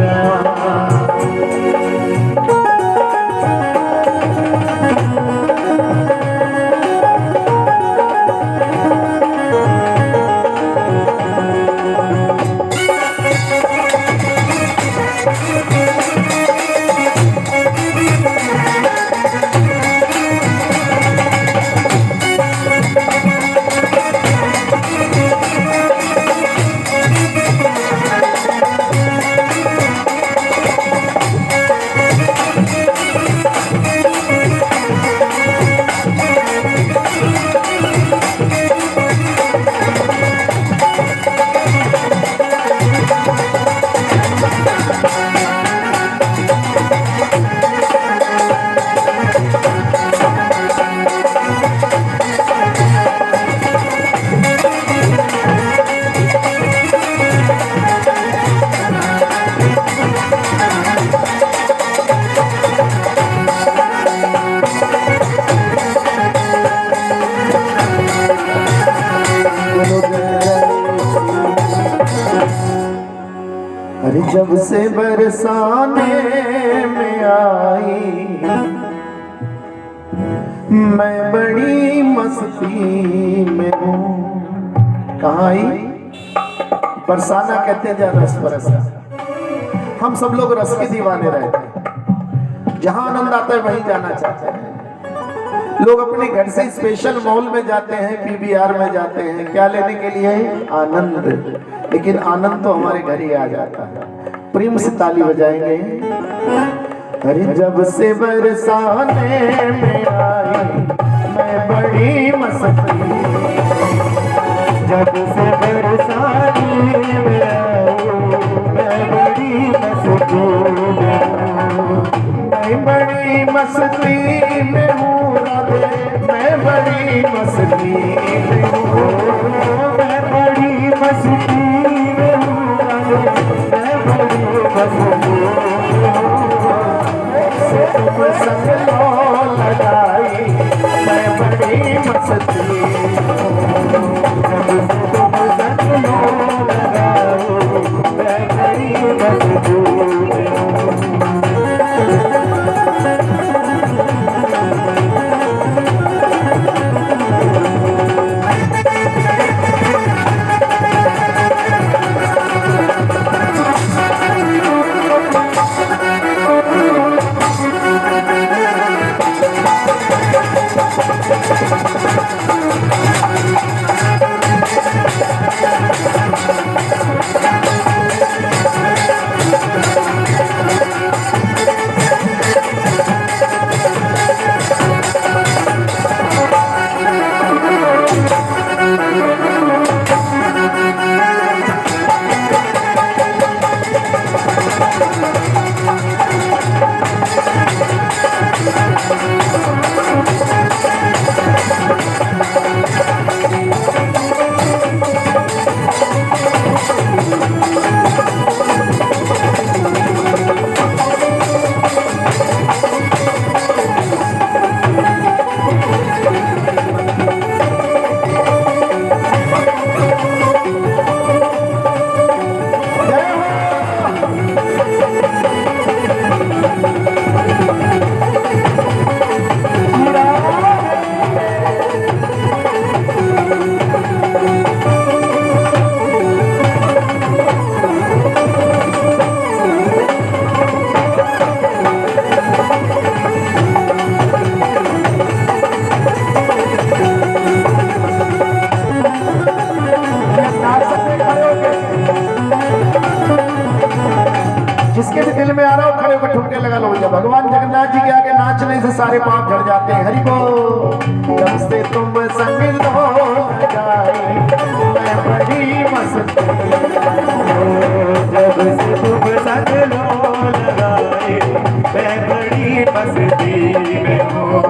अरे जब से बरसाने में आई मैं बड़ी मस्ती में हूँ। कहाँ आई? बरसाना कहते हैं जहाँ रस बरसा। हम सब लोग रस के दीवाने रहते हैं, जहाँ आनंद आता है वहीं जाना चाहते हैं। लोग अपने घर से स्पेशल मॉल में जाते हैं, पीवीआर में जाते हैं, क्या लेने के लिए? आनंद। लेकिन आनंद तो हमारे घर ही आ जाता है। प्रेम से ताली बजाएंगे। अरे जब से बरसाने में आई मैं बड़ी मस्ती, जब से बरसाने में आई मैं बड़ी मस्ती में हूँ। मैं बड़ी मस्ती में हूँ राधे, मैं बड़ी मस्ती में हूँ, मैं बड़ी मस्ती में हूँ राधे, मैं बड़ी मस्ती में हूँ। से तुम संग लो लगाई मैं बड़ी मस्ती में हूँ। जब से सारे पाप झड़ जाते हैं। हरि बोल। जब से तुम संग लो लगाई मैं बड़ी मस्ती, जब से तुम संग लो लगाए मैं बड़ी मस्ती में हूँ।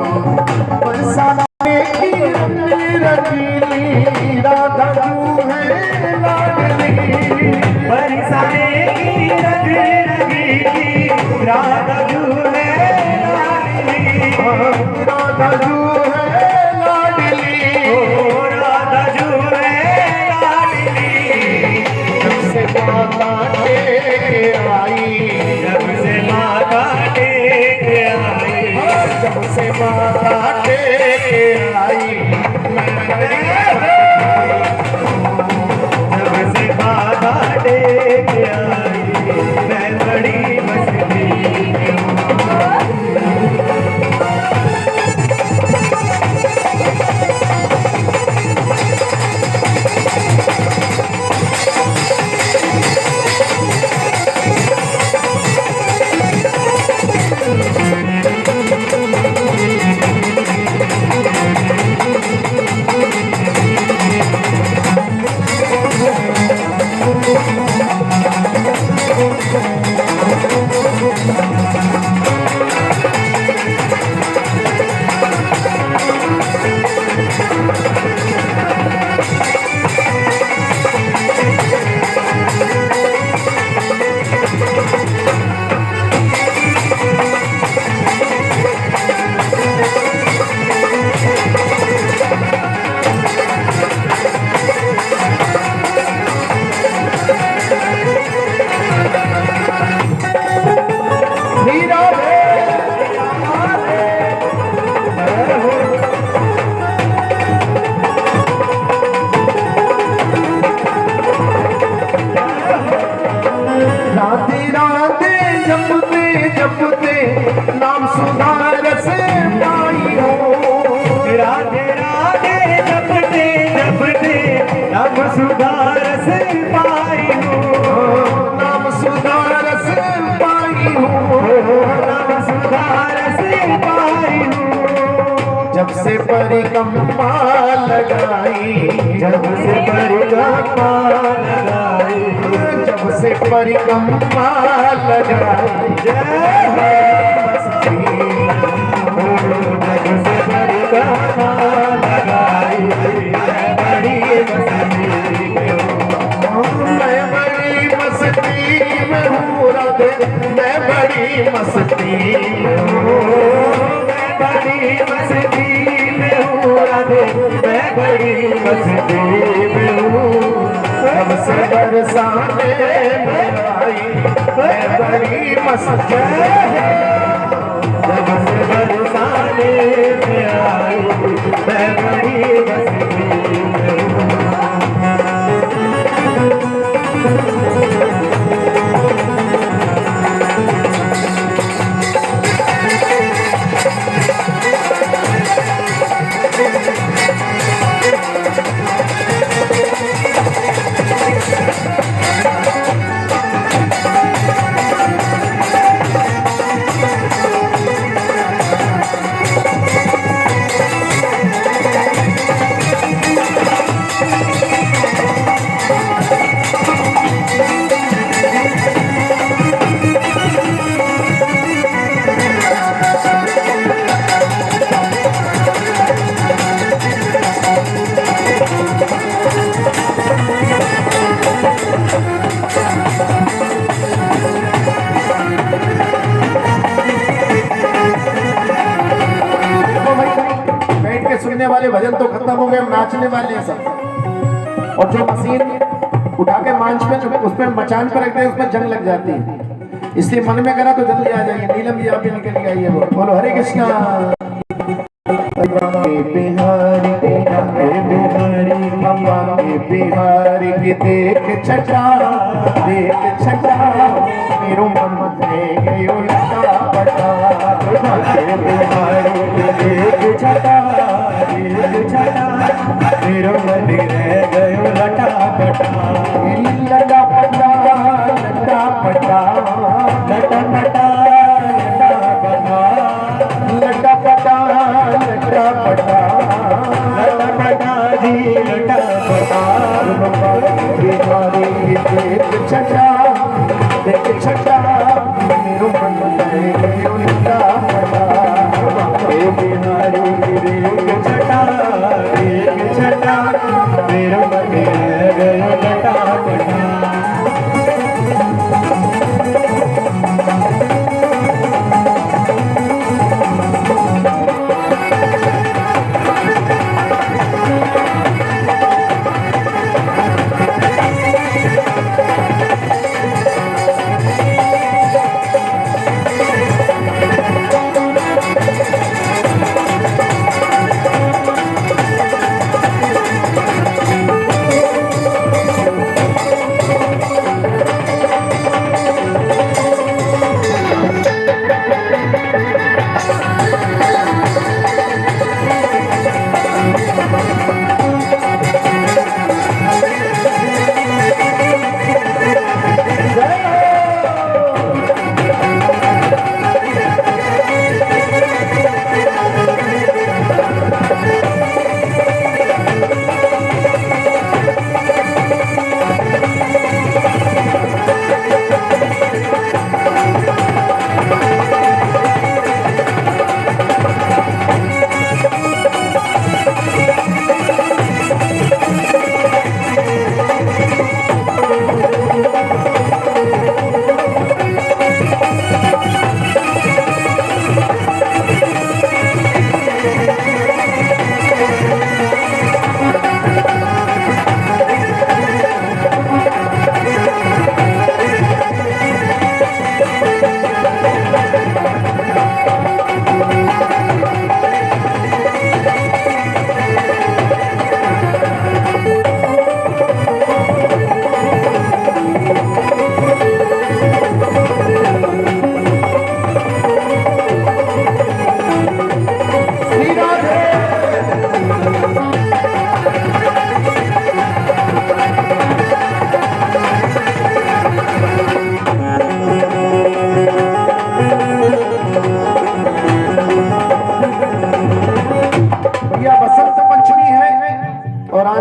बरसाने की रंगीली राधा तू है लाडली, बरसाने की रंगीली राधा तू है लाडली, राधा तू है लाडली, ओ राधा तू है लाडली। जब से माता टेक आई, जब से माता टेक आई, जब से माता टेक आई जब से माता टेक आई मैं बड़ी मस्ती में हूँ। जपते नाम सुधारस पाई हो, राधे राधे जपते जपते नाम सुधारस पाई हो, नाम सुधारस पाई हो, नाम सुधारस पाई हो। जब से परिक्रमा लगाई, जब से परिक्रमा लगाई, जब से परिक्रमा लगाई, मस्ती जब से परिक्रमा लगाई मैं बड़ी मस्ती में हूँ। मैं बड़ी मस्ती में हूँ राधे, मैं बड़ी मस्ती में हूँ, मैं बड़ी मस्ती में हूँ राधे, मैं बड़ी मस्ती में हूँ। जब से बरसाने में आई मैं बड़ी मस्ती, जब से बरसाने में आई मैं बड़ी मस्ती में हूँ। सुनने वाले भजन तो खत्म हो गए, नाचने वाले हैं सब। और जो मशीन उठा के मंच पे उस पे मचान पर रखते हैं, उसमें जंग लग जाती है। इसलिए मन में करा तो जल्दी आ जाइए। नीलम जी आप भी निकल के आइए। बोलो हरे कृष्णा। बिहारी बिहारी की देख छटा मेरो मन में गयो लटा पटा, बिहारी की देख छटा मेरो मन रह गयो लटा पटा, लटा पटा लटा पटा लटा पटा लटा पटा लटा बिहारी देख छटा मेरो मन में गयो लटा फटा हे बिहारी देख छटा मेरो मन में गयो लटा फटा।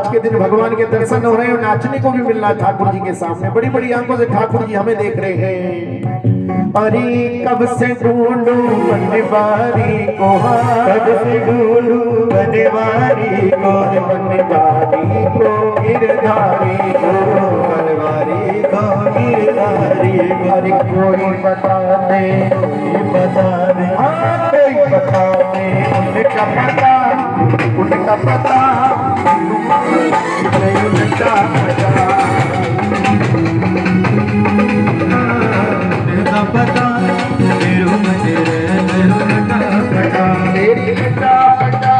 के दिन भगवान के दर्शन हो रहे हैं, नाचने को भी मिल रहा है ठाकुर जी के सामने। बड़ी बड़ी आंखों से ठाकुर जी हमें देख रहे हैं। अरे कब से ढूंढू बनवारी को, कब से ढूंढू बनवारी को, बनवारी को गिरधारी को, बनवारी को गिरधारी को। अरे कोई बता दे, कोई बता दे, हाँ कोई बता दे उनका पता, उनका पता नहीं उनका पता, उनका पता मेरो तेरे मेरो लटा पटा, तेरी लटा पटा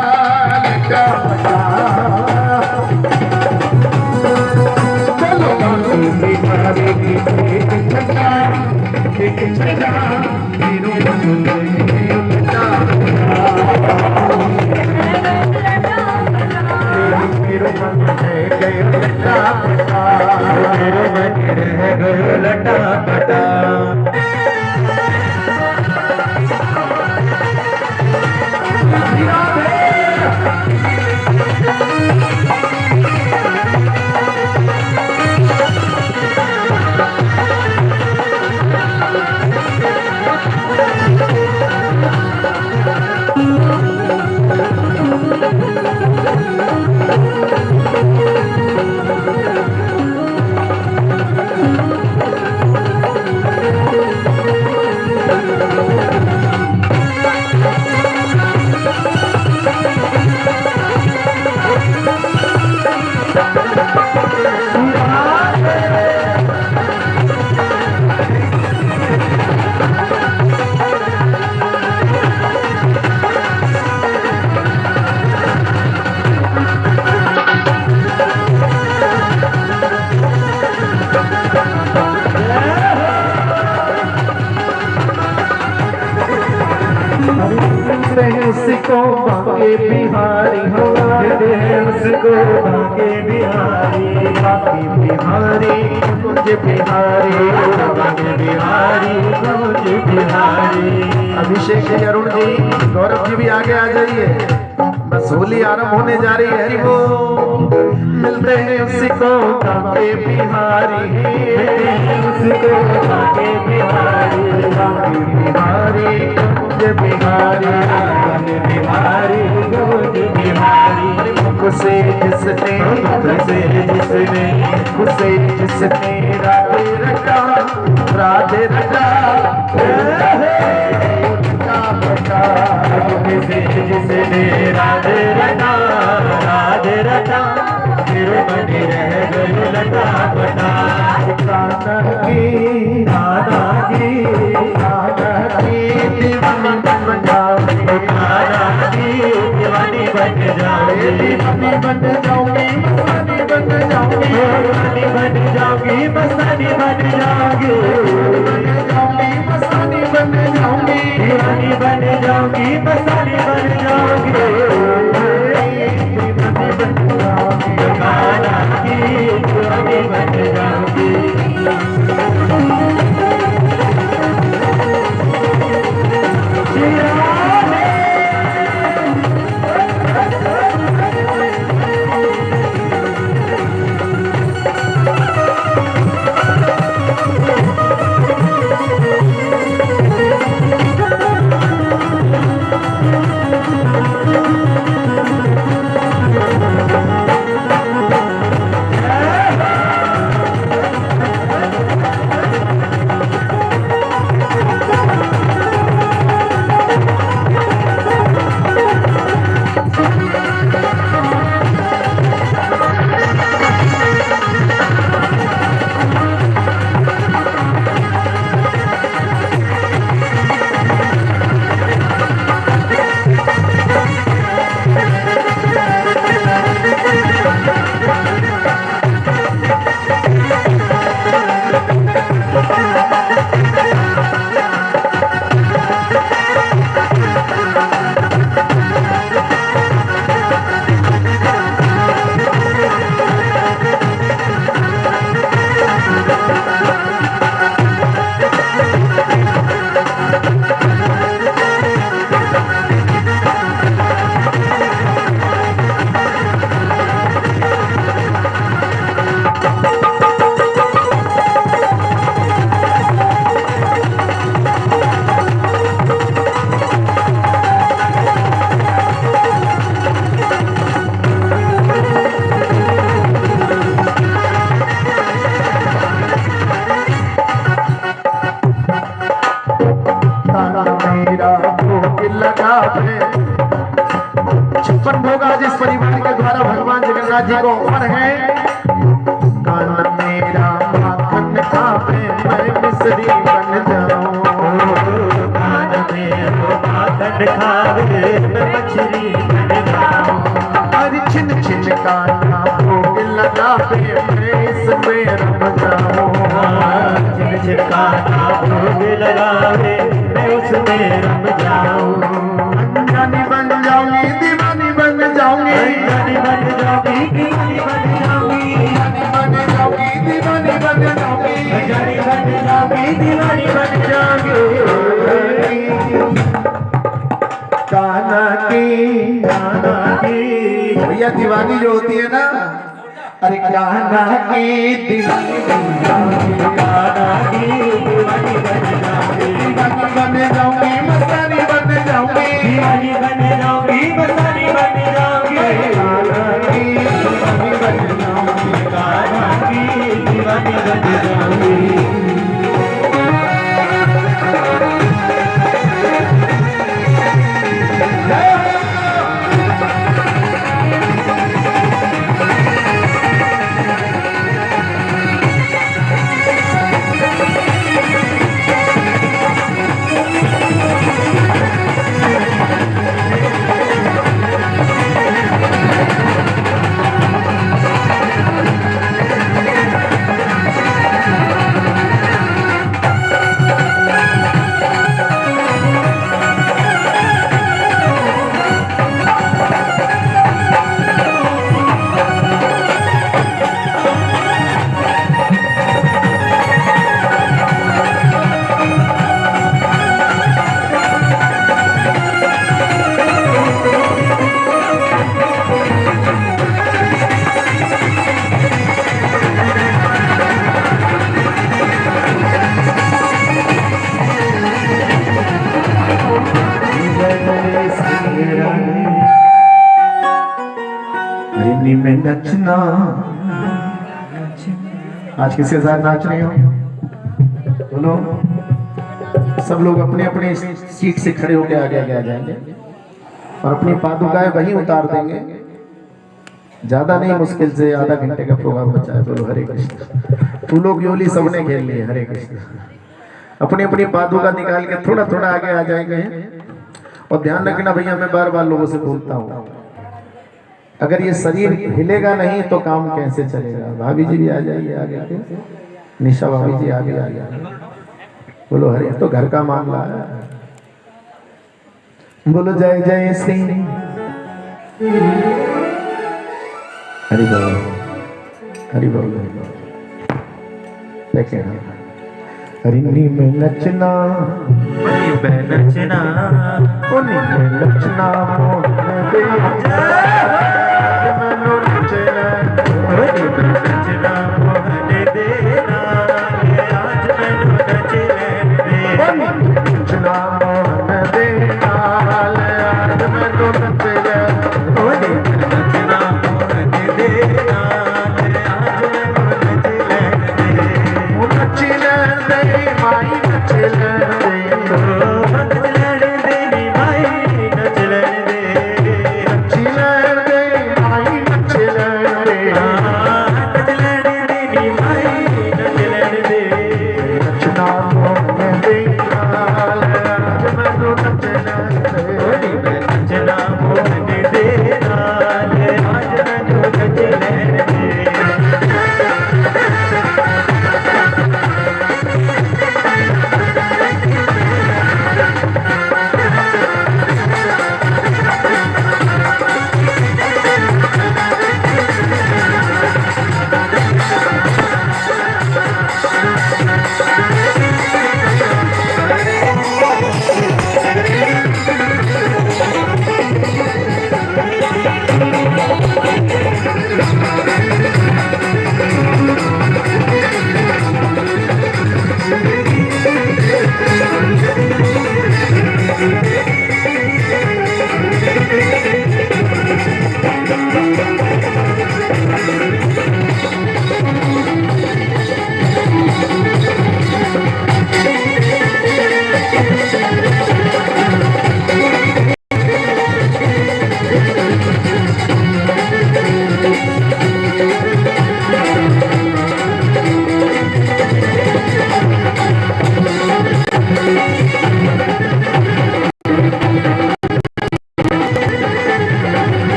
लटा पटा। चलो बिहारी की एक छटा मेरो लटा लटा पटा। उसको बाके बिहारी हो, उसको बाके बिहारी, बाके बिहारी मुझे बिहारी, बाके बिहारी मुझे बिहारी। अभिषेक जी, अरुण जी, गौरव जी भी आगे आ जाइए, बस होली आरंभ होने जा रही है। हरि बोल। मिलते हैं उसको काके बिहारी, मिलते हैं उसको काके बिहारी, काके बिहारी कुंज बिहारी, कुंज बिहारी कुंज बिहारी। उसे जिसने राधे रटा, राधे रटा, जिसने राधे रटा, राधे रटा, फिर बने रह गए लटा बटा। कान्हा की दीवानी बन जाओगे, कान्हा की दीवानी बन जाओगे, दीवानी बन जाओगी, मस्तानी बन जाओगी, दीवानी बन जाओगी, मस्तानी बन जाओगी, मस्तानी बन जाओगी, दीवानी बन जाओगी, मस्तानी बन जाओगी, दीवानी बन जाओगी, कान्हा की दीवानी बन जाओगी। छप्पन भोग आज इस परिवार के द्वारा भगवान जगन्नाथ जी को ऑफर है। कान्हा मेरा माखन खावे मैं मिश्री बन जाऊं, कान्हा मेरा माखन खावे मैं मछली बन जाऊं। अरे छिन छिन कान्हा भोग लगावे मैं इसमें रम जाऊं, छिन छिन कान्हा भोग लगावे मैं उसमें रम जाऊं। अनजानी बन जाऊंगी, दीवानी बन जाऊंगी, अनजानी बन जाऊंगी, दीवानी बन जाऊंगी, अनजानी बन जाऊंगी, दीवानी बन जाऊंगी, अनजानी बन जाऊंगी, दीवानी बन जाऊंगी। कान्हा की भैया दीवानी जो होती है ना, अरे कान्हा की दीवानी बन जाऊंगी, कान्हा की दीवानी बन जाऊंगी, दीवानी बन जाऊंगी, मस्तानी बन जाऊंगी, दीवानी बन जाऊंगी, मस्तानी बन जाऊंगी। कान्हा की दीवानी बन जाऊंगी, कान्हा की दीवानी बन जाऊंगी। नचना। आज किसके साथ नाच रहे हो? बोलो। सब लोग अपने अपने सीट से खड़े होकर आगे आगे आ जाएंगे और अपनी पादुकाएं वहीं उतार देंगे। ज्यादा नहीं, मुश्किल से आधा घंटे का प्रोग्राम बचा है। बोलो हरे कृष्ण। फूलों की होली सबने खेल ली है। हरे कृष्ण। अपनी अपनी पादुका निकाल के थोड़ा थोड़ा आगे आ जाएंगे। और ध्यान रखना भैया, मैं बार बार लोगों से बोलता हूँ, अगर ये शरीर हिलेगा नहीं तो काम कैसे चलेगा। भाभी जी भी आ जाइए आगे आगे। निशा भाभी जी आगे आ जाइए। बोलो हरे, तो घर का मामला है। बोलो जय जय श्री हरि बोल, हरि बोल, हरि बोल। हरिनी में नचना, में नचना, उन्हीं में नचना, मोहन दे मनो नचना, हरि में नचना मोहन देना, आज मैनू नच लैन दे। नचना मोहन दे नाल, आज मनो नच लैन। हरि में नचना मोहन देना, आज मैनू नच लैन दे। नच लैन दे माई, नच लैन दे, नच लैन दे नी माई, नच लैन दे। नच लैन दे माई, नच लैन दे, नच लैन दे नी माई, नच लैन दे। नचना मोहन दे नाल, आज मनो नच लैन दे। हरि में नचना मोहन देना, आज मैनू नच लैन दे।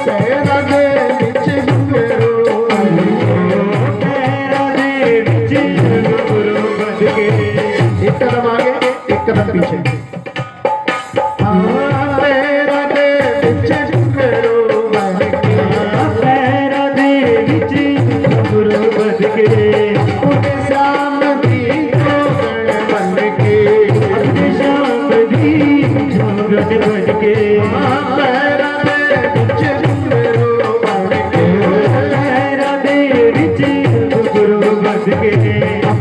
तेरा दे विच गुरु, तेरा दे विच गुरु बन के। एक कदम आगे एक कदम पीछे। तेरा दे विच गुरु बन के, तेरा दे विच गुरु बन के। उन्हें श्याम दी जोगण बन के, श्याम दी जोगण बन के। तेरा दे विच गुरु बन के, तेरा दे विच गुरु बन के।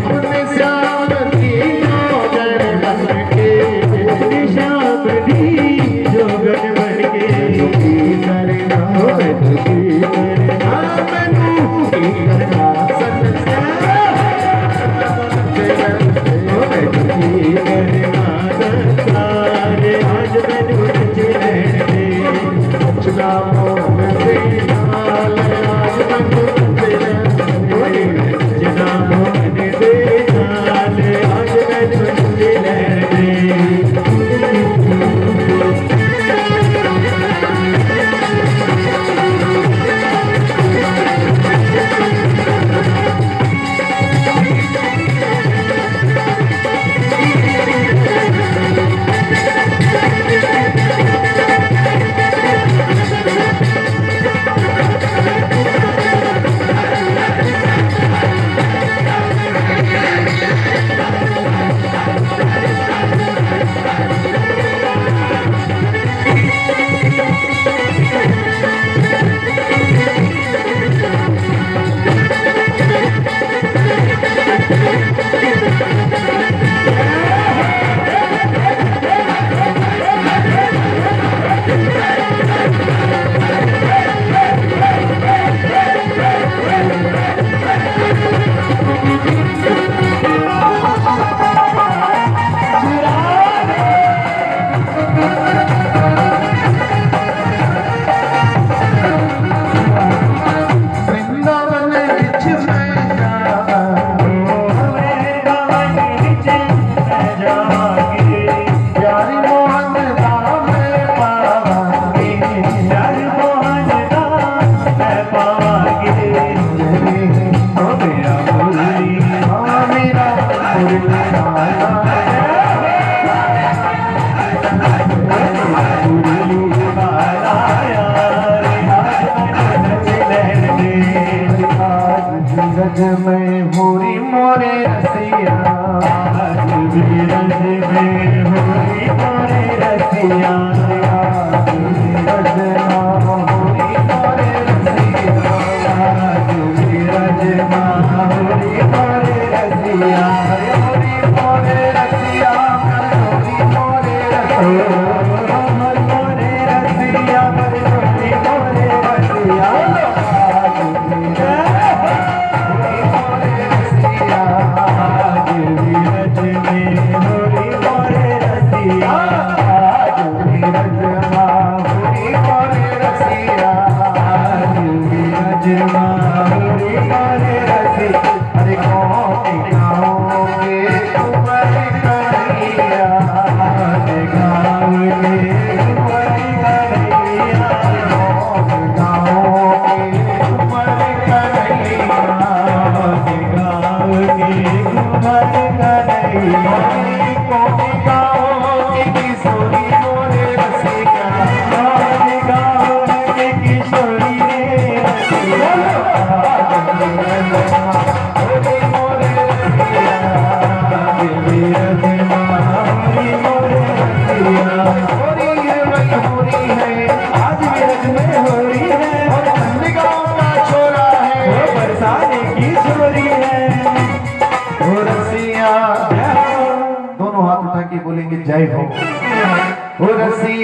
उन्हें श्याम दी जोगण बन के, श्याम दी जोगण बन के। दुखी करना, दुखी करना, मैनू की करना संसार। दुखी करना संसार, आज मैनू नच लैन दे। नचना मोहन दे नाल, आज मनो नच लैन दे। नचना मोहन देना, आज मैनू नच लैन दे।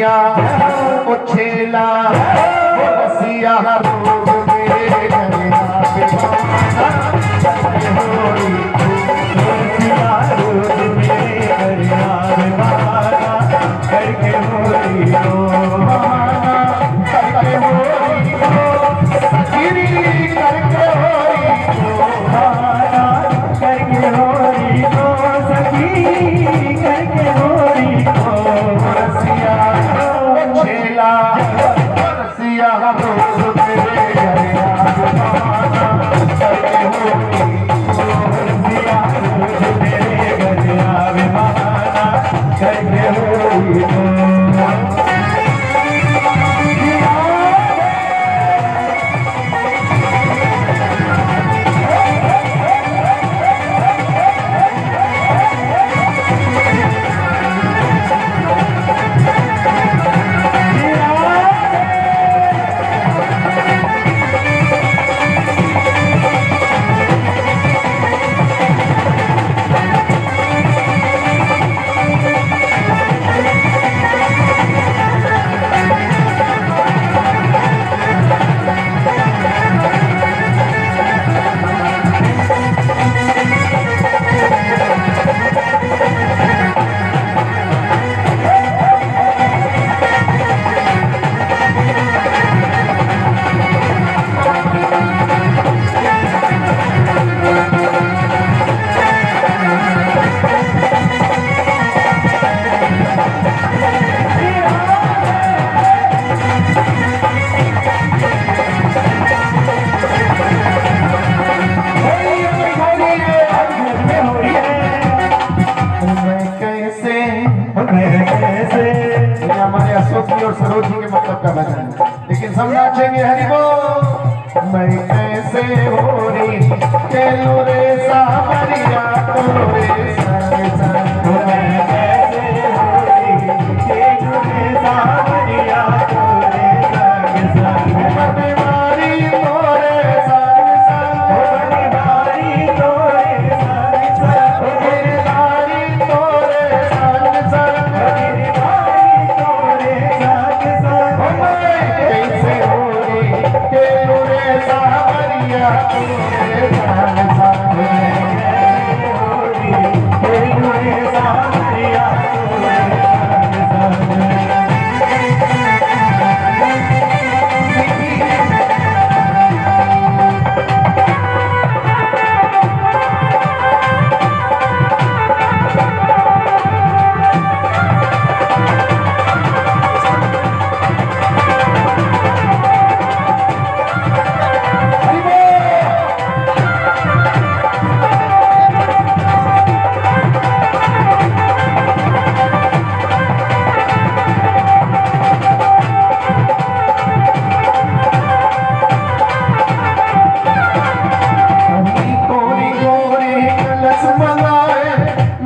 रसिया ओ छेला ओ रसिया रोग मेरे गया बेवाना करके होरी रसिया रोग मेरे गया बेवाना करके होरी रो बहाना करके होरी रो गिरी करके होरी रो बहाना करके होरी रो सखी करके होरी रो रसिया ओ छेला ओ रसिया रोग मेरे गया बेवाना करके होरी रसिया रोग मेरे गया बेवाना करके होरी रो हमारे अशोक जी और सरोज जी के मतलब का भजन है, लेकिन सब नाचेंगे हरि बोल। मैं कैसे हो रही चलू रे सावरिया तोरे संग संग मैं कैसे हो रही चलू रे सावरिया तोरे संग संग बनवारी तोरे संग संग बनवारी तोरे संग संग गिरधारी तोरे संग संग गिरधारी तोरे संग संग कैसे हो रही चलू रे सावरिया तोरे संग संग चलू रे सावरिया तोरे संग संग गोरी गोरी कलश मलाए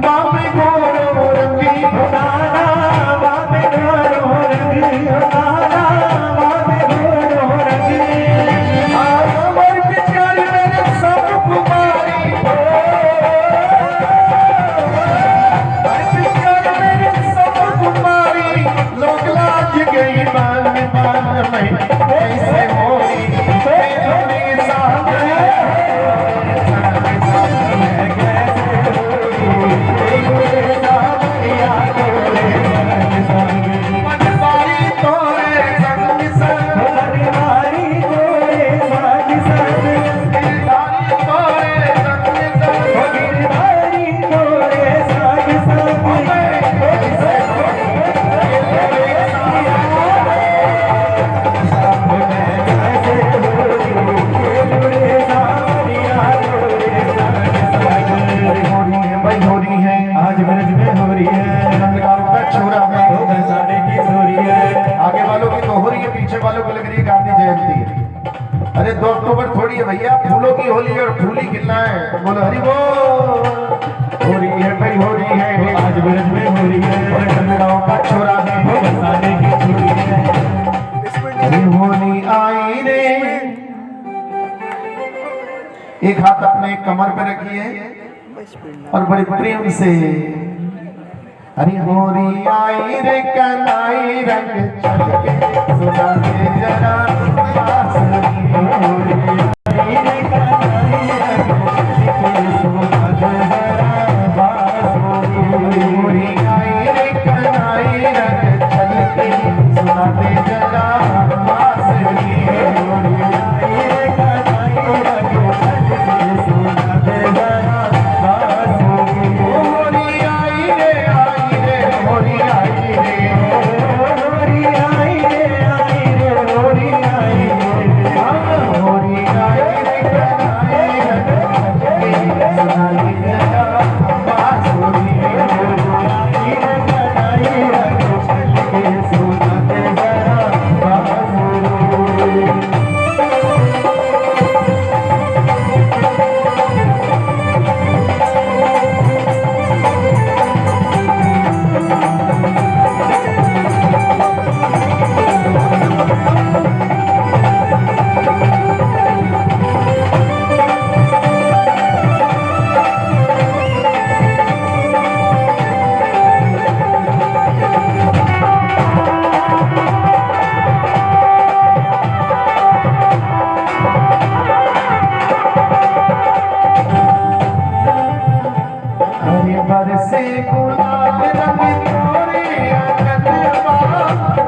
बाबे गोरो रंगी नाना बाबे गोरो रंगी नाना बाबे गोरो रंगी आमर के चार मेरे सब कुमारी चार मेरे सब कुमारी लोग लाज गई बान में कैसे होरी तेरे सामने मैं कैसे होरी सावरिया तोरे संग संग बनवारी तोरे संग संग बनवारी तोरे संग संग गिरधारी तोरे संग संग गिरधारी तोरे संग संग कैसे आज ब्रज में हो रही है रंगलाल का छोरा है वो बरसाने की हो रही है आगे वालों की तो हो रही है, पीछे वालों को लग रही है गांधी जयंती है। अरे 2 अक्टूबर थोड़ी है भैया, फूलों की होली है और फूल ही खिलना है। तो बोलो हरि बोल। हो रही है भाई, हो रही है। आज ब्रज में हो रही है रंगलाल का छोरा है वो बरसाने की हो रही है ये होली आई रे। एक हाथ अपने कमर पे रखिए और बड़े प्रेम से अरे होरी आई रे कनाई रंग छलके सुना दे जरा बांसुरी होरी आई रे कनाई रंग छलके सुना दे जरा बांसुरी होरी आई रे कनाई रंग छलके सुना दे जरा बांसुरी होरी आई रे कनाई रंग छलके सुना दे जरा बांसुरी होरी आई रे होरी आई रे होरी आई रे होरी आई रे कनाई रंग छलके सुना दे जरा बांसुरी होरी आई रे कनाई रंग छलके सुना दे जरा बांसुरी। अरे बरसे गुलाब रंग तोरे अगनवा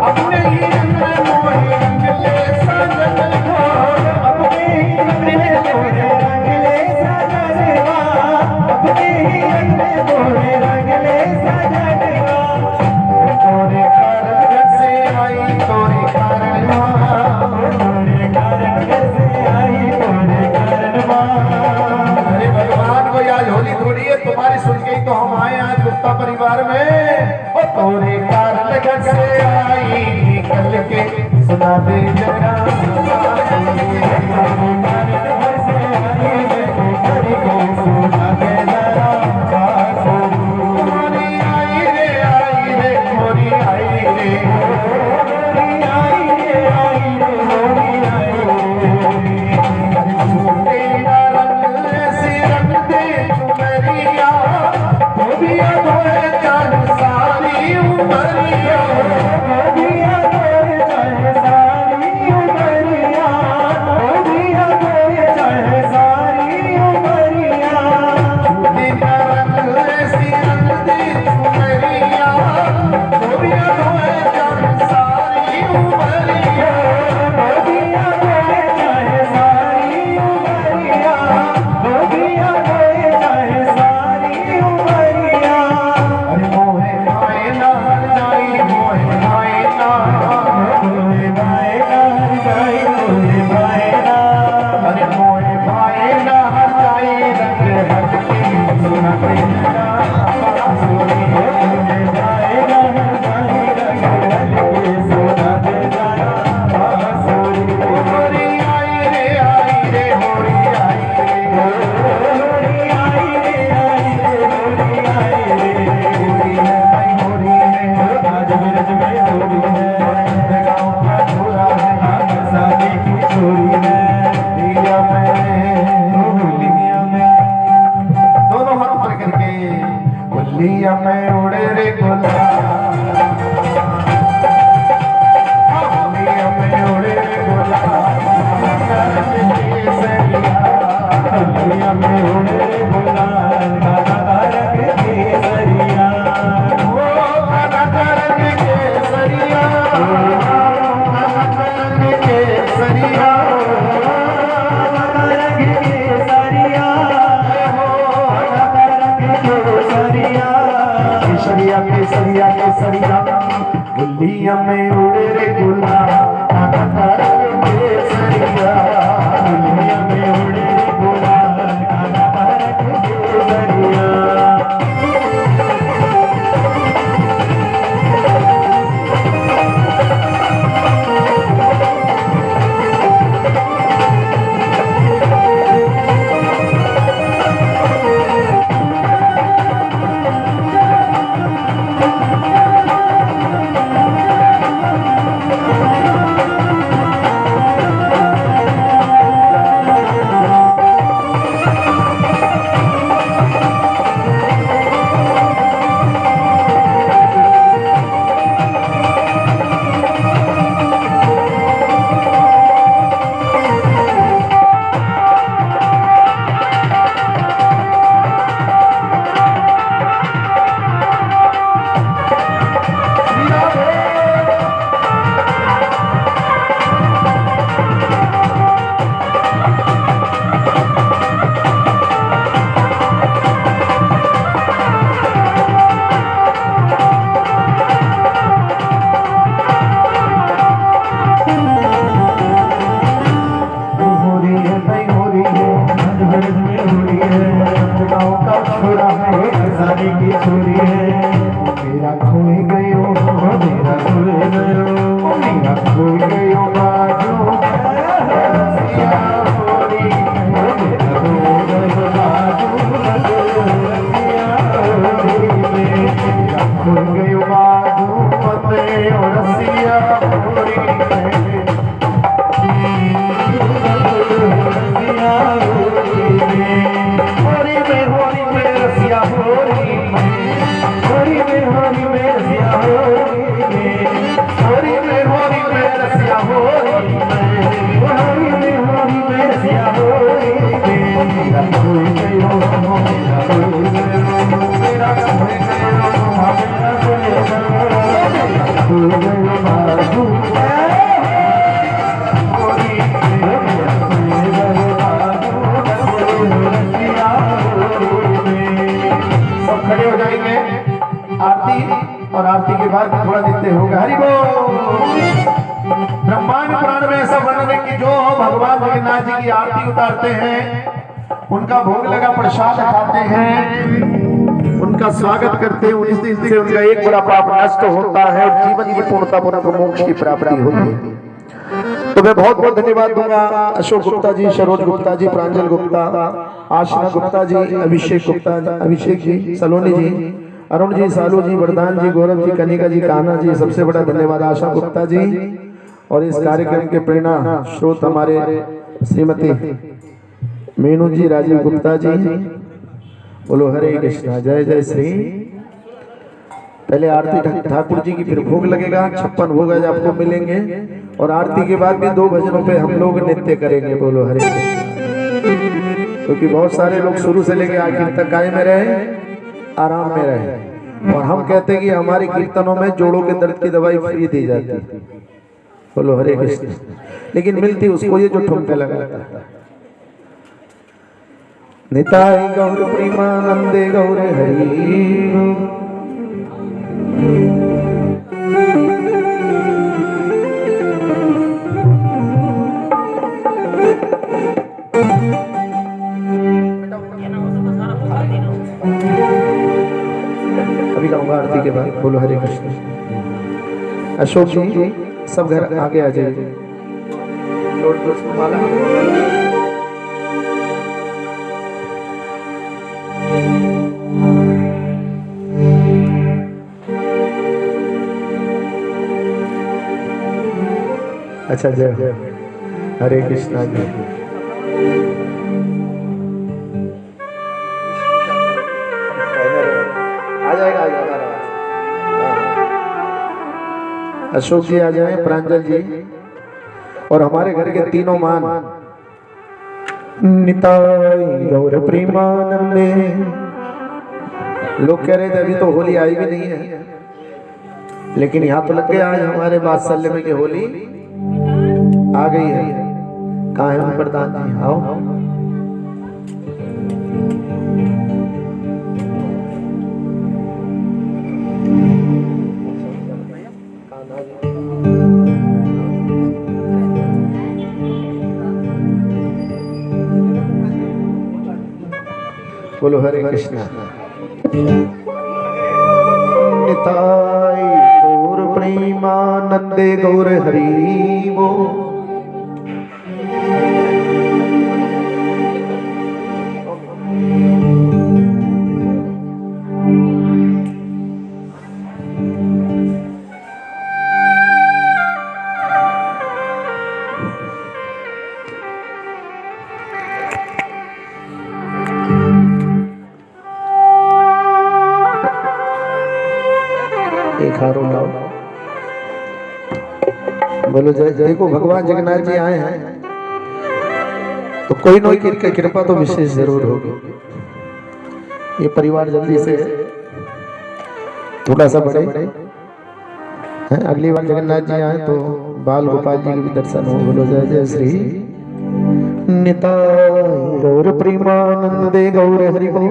अपने ही रंग मोहे रंग ले सजन घोर अपने ही रंग मोहे रंग ले सजनवा अपने ही रंग मोहे रंग ले सजनवा तोरे कारण से आई तोरे कारण से आई तोरे कारण। अरे भगवान को आज होली थोड़ी है तुम्हारी सुन के ही तो हम आए आज गुप्ता परिवार में। ओ तोरे कारण से आई निकल के सुना दे जरा सुना दे जरा होरी आई रे होरी आई रे होरी आई रे होरी आई रे रंग से रंग दे चुनरिया गोबिया धोए चल सारी उमरिया गोबिया धोए चल सारी उमरिया गोबिया धोए चल सारी उमरिया गोबिया रंग से रंग दे चुनरिया गोबिया धोए चल सारी उमरिया गोबिया धोए चल सारी उमरिया गोबिया धोए चल सारी उमरिया। अरे मोहे भाई ना हर जाई मोहे भाई ना मोहे भाई ना हर जाई मोहे भाई ना अरे मोहे भाई ना हर जाई रंग हटके सुना दे जरा बांसुरी मोहे भाई ना हर जाई रंग हटके सुना दे जरा बांसुरी होरी आई रे होरी आई रे होरी आई रे होरी आई रे होरी है भाई होरी है आज बिरज में होरी है गाँव का छोरा है आज शादी की छोरी है लिया में दोनों हाथ ऊपर करके लिया में उड़े रे गुलाब लिया में उड़े रे गुलाब लिया में उड़े रे गुलाब गाना रंग केसरिया ओ गाना रंग केसरिया गाना रंग केसरिया गाना रंग केसरिया हो गाना रंग केसरिया केसरिया केसरिया केसरिया लिया में उड़े रे गुलाब गाना रंग केसरिया लिया में उड़े रे गुलाब गाना रंग केसरिया। आते होगा। हरि बोल। ब्रह्मांड पुराण में ऐसा वर्णन है कि जो भगवान जगन्नाथ जी की आरती उतारते हैं, उनका भोग लगा प्रसाद खाते हैं, उनका स्वागत करते हैं, उस दिन से उनका एक बड़ा पाप नष्ट होता है और जीवन की पूर्णता पूर्ण मोक्ष की प्राप्ति होती है। तो मैं बहुत बहुत धन्यवाद दूंगा अशोक गुप्ता जी, सरोज गुप्ता जी, प्रांजल गुप्ता, आशना गुप्ता जी, अभिषेक गुप्ता, अभिषेक जी, सलोनी जी, अरुण जी, सालू जी, वरदान जी, गौरव जी, कनिका जी, कान्हा जी, सबसे बड़ा धन्यवाद आशा गुप्ता जी। और इस कार्यक्रम के प्रेरणा स्रोत हमारे श्रीमती मीनू जी, राजीव गुप्ता जी। बोलो हरे कृष्णा, जय जय श्री। पहले आरती ठाकुर जी की, फिर भोग लगेगा, 56 भोग आज आपको मिलेंगे और आरती के बाद भी 2 भजनों पे हम लोग नृत्य करेंगे। बोलो हरे कृष्ण। क्योंकि बहुत सारे लोग शुरू से लेके आखिर तक काय में रहे, आराम में रहे, और हम कहते हैं कि हमारे कीर्तनों में जोड़ों के दर्द की दवाई फ्री दी जाती है। बोलो हरे कृष्ण। लेकिन मिलती उसको ये जो ठुमके लगाता है। निताय गौर प्रेमानंदे गौर हरि। अभी गाऊंगा आरती के बाद। बोलो हरे कृष्ण। अशोक जी सब घर आगे आ जाइए। अच्छा जय हरे कृष्णा जी। आ जाएगा, आ जाएगा। अशोक जी आ जाए, प्रांजल जी, और हमारे घर के तीनों मान निताय गौर प्रेमानंदे। लोग कह रहे थे अभी तो होली आई भी नहीं है, लेकिन यहाँ तो लग गया आज हमारे वात्सल्य में कि होली आ गई है। कहाँ है प्रधान जी? आओ। बोलो हरे कृष्णा। निताय गौर प्रेमानंदे गौर हरि बोल। एक हारो लाओ। बोलो जय। देखो भगवान जगन्नाथ जी आए हैं तो कोई ना कोई कृपा तो विशेष जरूर होगी। ये परिवार जल्दी से थोड़ा सा बढ़े हैं। अगली बार जगन्नाथ जी आए तो बाल गोपाल जी के भी दर्शन हो। बोलो जय जय श्री निताय गौर प्रेमानंदे गौर हरि बोल।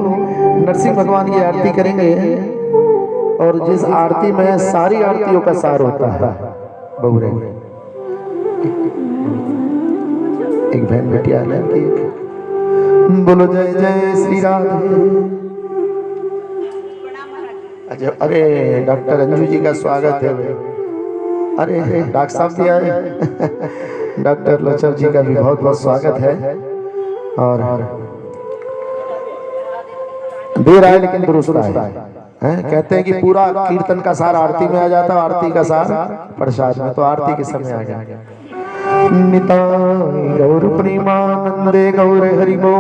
नरसिंह भगवान की आरती करेंगे और जिस आरती में सारी आरतियों का सार होता है। बहुरे एक बहन बेटिया की। बोलो जय जय श्री राधे। अच्छा, अरे डॉक्टर अंजू जी का स्वागत है। अरे डॉक्टर साहब भी आए। डॉक्टर लचर जी का भी बहुत बहुत स्वागत है। और देर आए लेकिन दुरुस्त आए। कहते हैं कि पूरा कीर्तन का सार आरती में आ जाता है, आरती का सार प्रसाद में। तो आरती के समय आ गया। निताय गौर प्रेमानंदे गौर हरि बोल।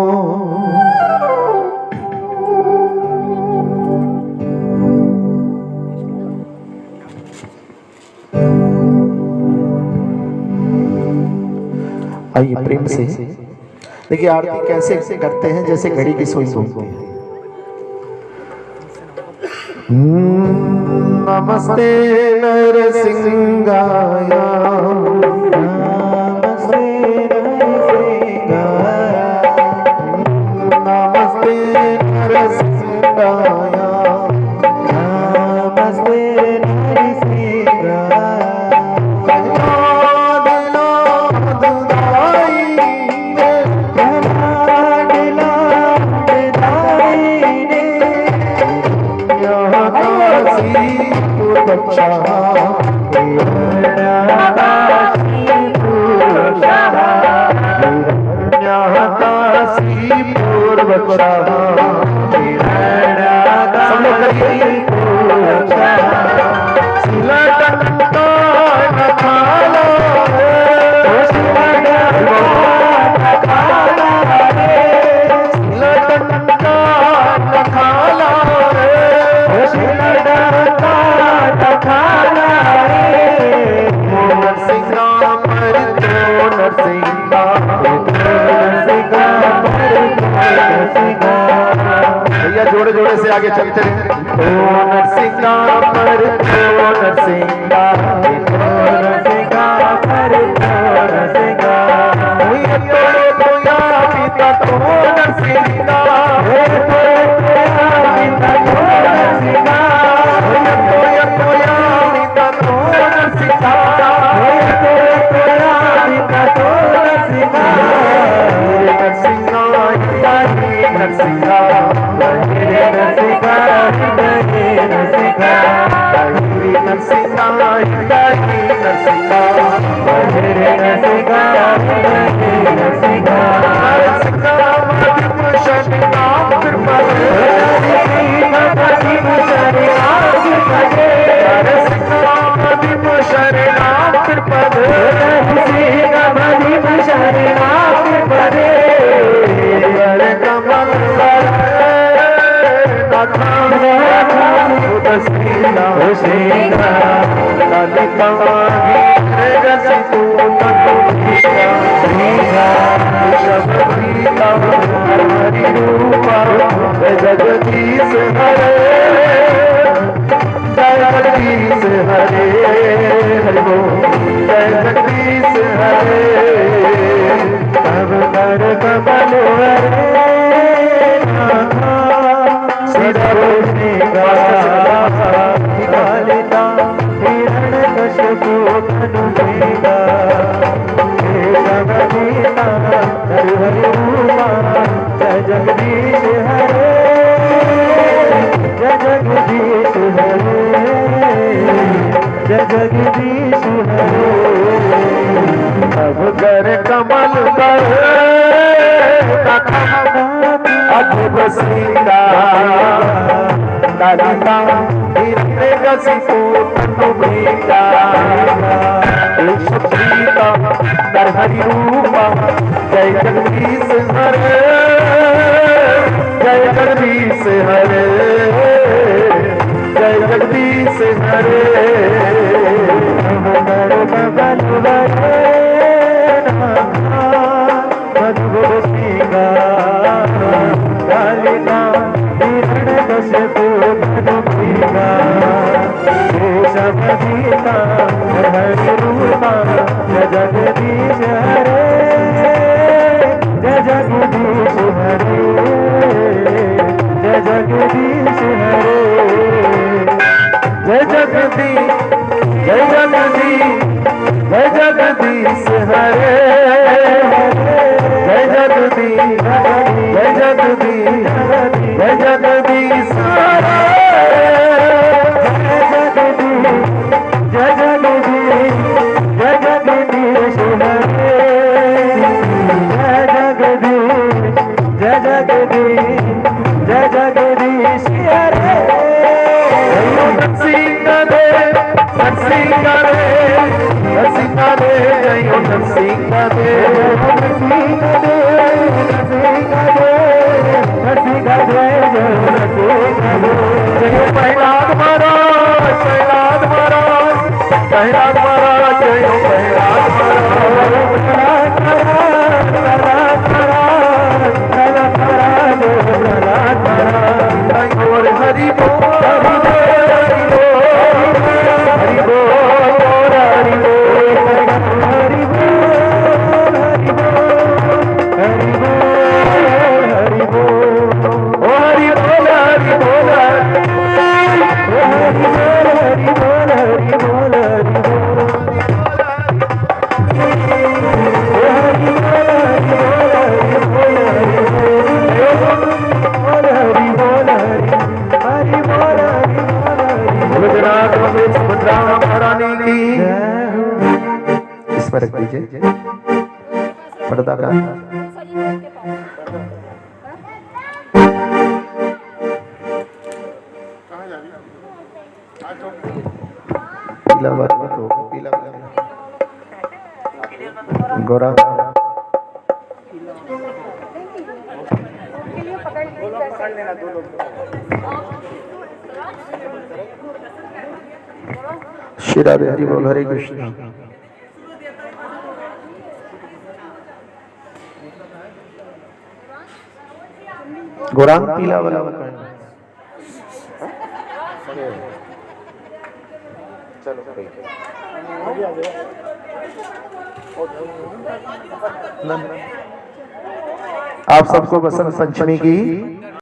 आइए प्रेम से देखिए आरती कैसे करते हैं, जैसे घड़ी की सुई सुनते हैं। नमस्ते नरसिंहाय, नमस्ते नरसिंहाय, नमस्ते नरसिंहाय, नमस्ते नरसिंहाय। रहा सब लोग करिए जोड़े जोड़े से आगे चलते रहे। ओ नरसिंहा पर ओ नरसिंहा पर ओ नरसिंहा हुई तो या पिता तो नरसिंहा हुई तो या पिता तो नरसिंहा हुई तो या पिता तो नरसिंहा हुई तो या पिता तो नरसिंहा नरसिंहा नरसिंहा जगदीश हरे जय जगदीश हरे हरि बोल जय जगदीश हरे तब कर कमल हरे सिरो निकालिता हिरण कश्यपु धनु भेदा जगदीता हरि हरि रूपा जय जगदीश हरे जय जगदीश हरे जय जगदीश हरे अब कर कमल पर अद्भुत सीता ललिता हिरण्य कशिपु तनु भेदा सीता नरहरि रूपा जय जगदीश हरे जय जगदीश हरे जय जगदीश हरे जगदीश हरे जय जगदीश हरे जय जगदीश हरे जय जगदीश जय जगदीश जय जगदीश हरे जय जगदीश जय जगदीश जय जगदीश हरे जय जगदीश जय जगदीश हरे जय जगदीश जय जगदीश जय जगदीश हरे नरसिंहा देव नरसिंहा देव नरसिंहा देव जय नरसिंहा देव नरसिंहा देव नरसिंहा देव नरसिंहा देव जय नरसिंहा देव जय प्रहलाद महाराज प्रहलाद महाराज प्रहलाद महाराज जय प्रहलाद महाराज प्रहलाद महाराज प्रहलाद महाराज प्रहलाद महाराज और हरि बोल हरि बोल हरि बोल हरि बोल हरि बोल हरि बोल हरि बोल ओ हरि बोल हरि बोल हरि बोल हरि बोल हरि बोल हरि बोल इस पर रख दीजिए पर्दा का पीला वाला तो पीला वाला गोरा श्री राधे हरि बोल हरे कृष्ण। गोरांग पीला वाला चलो आप सबको बसंत पंचमी की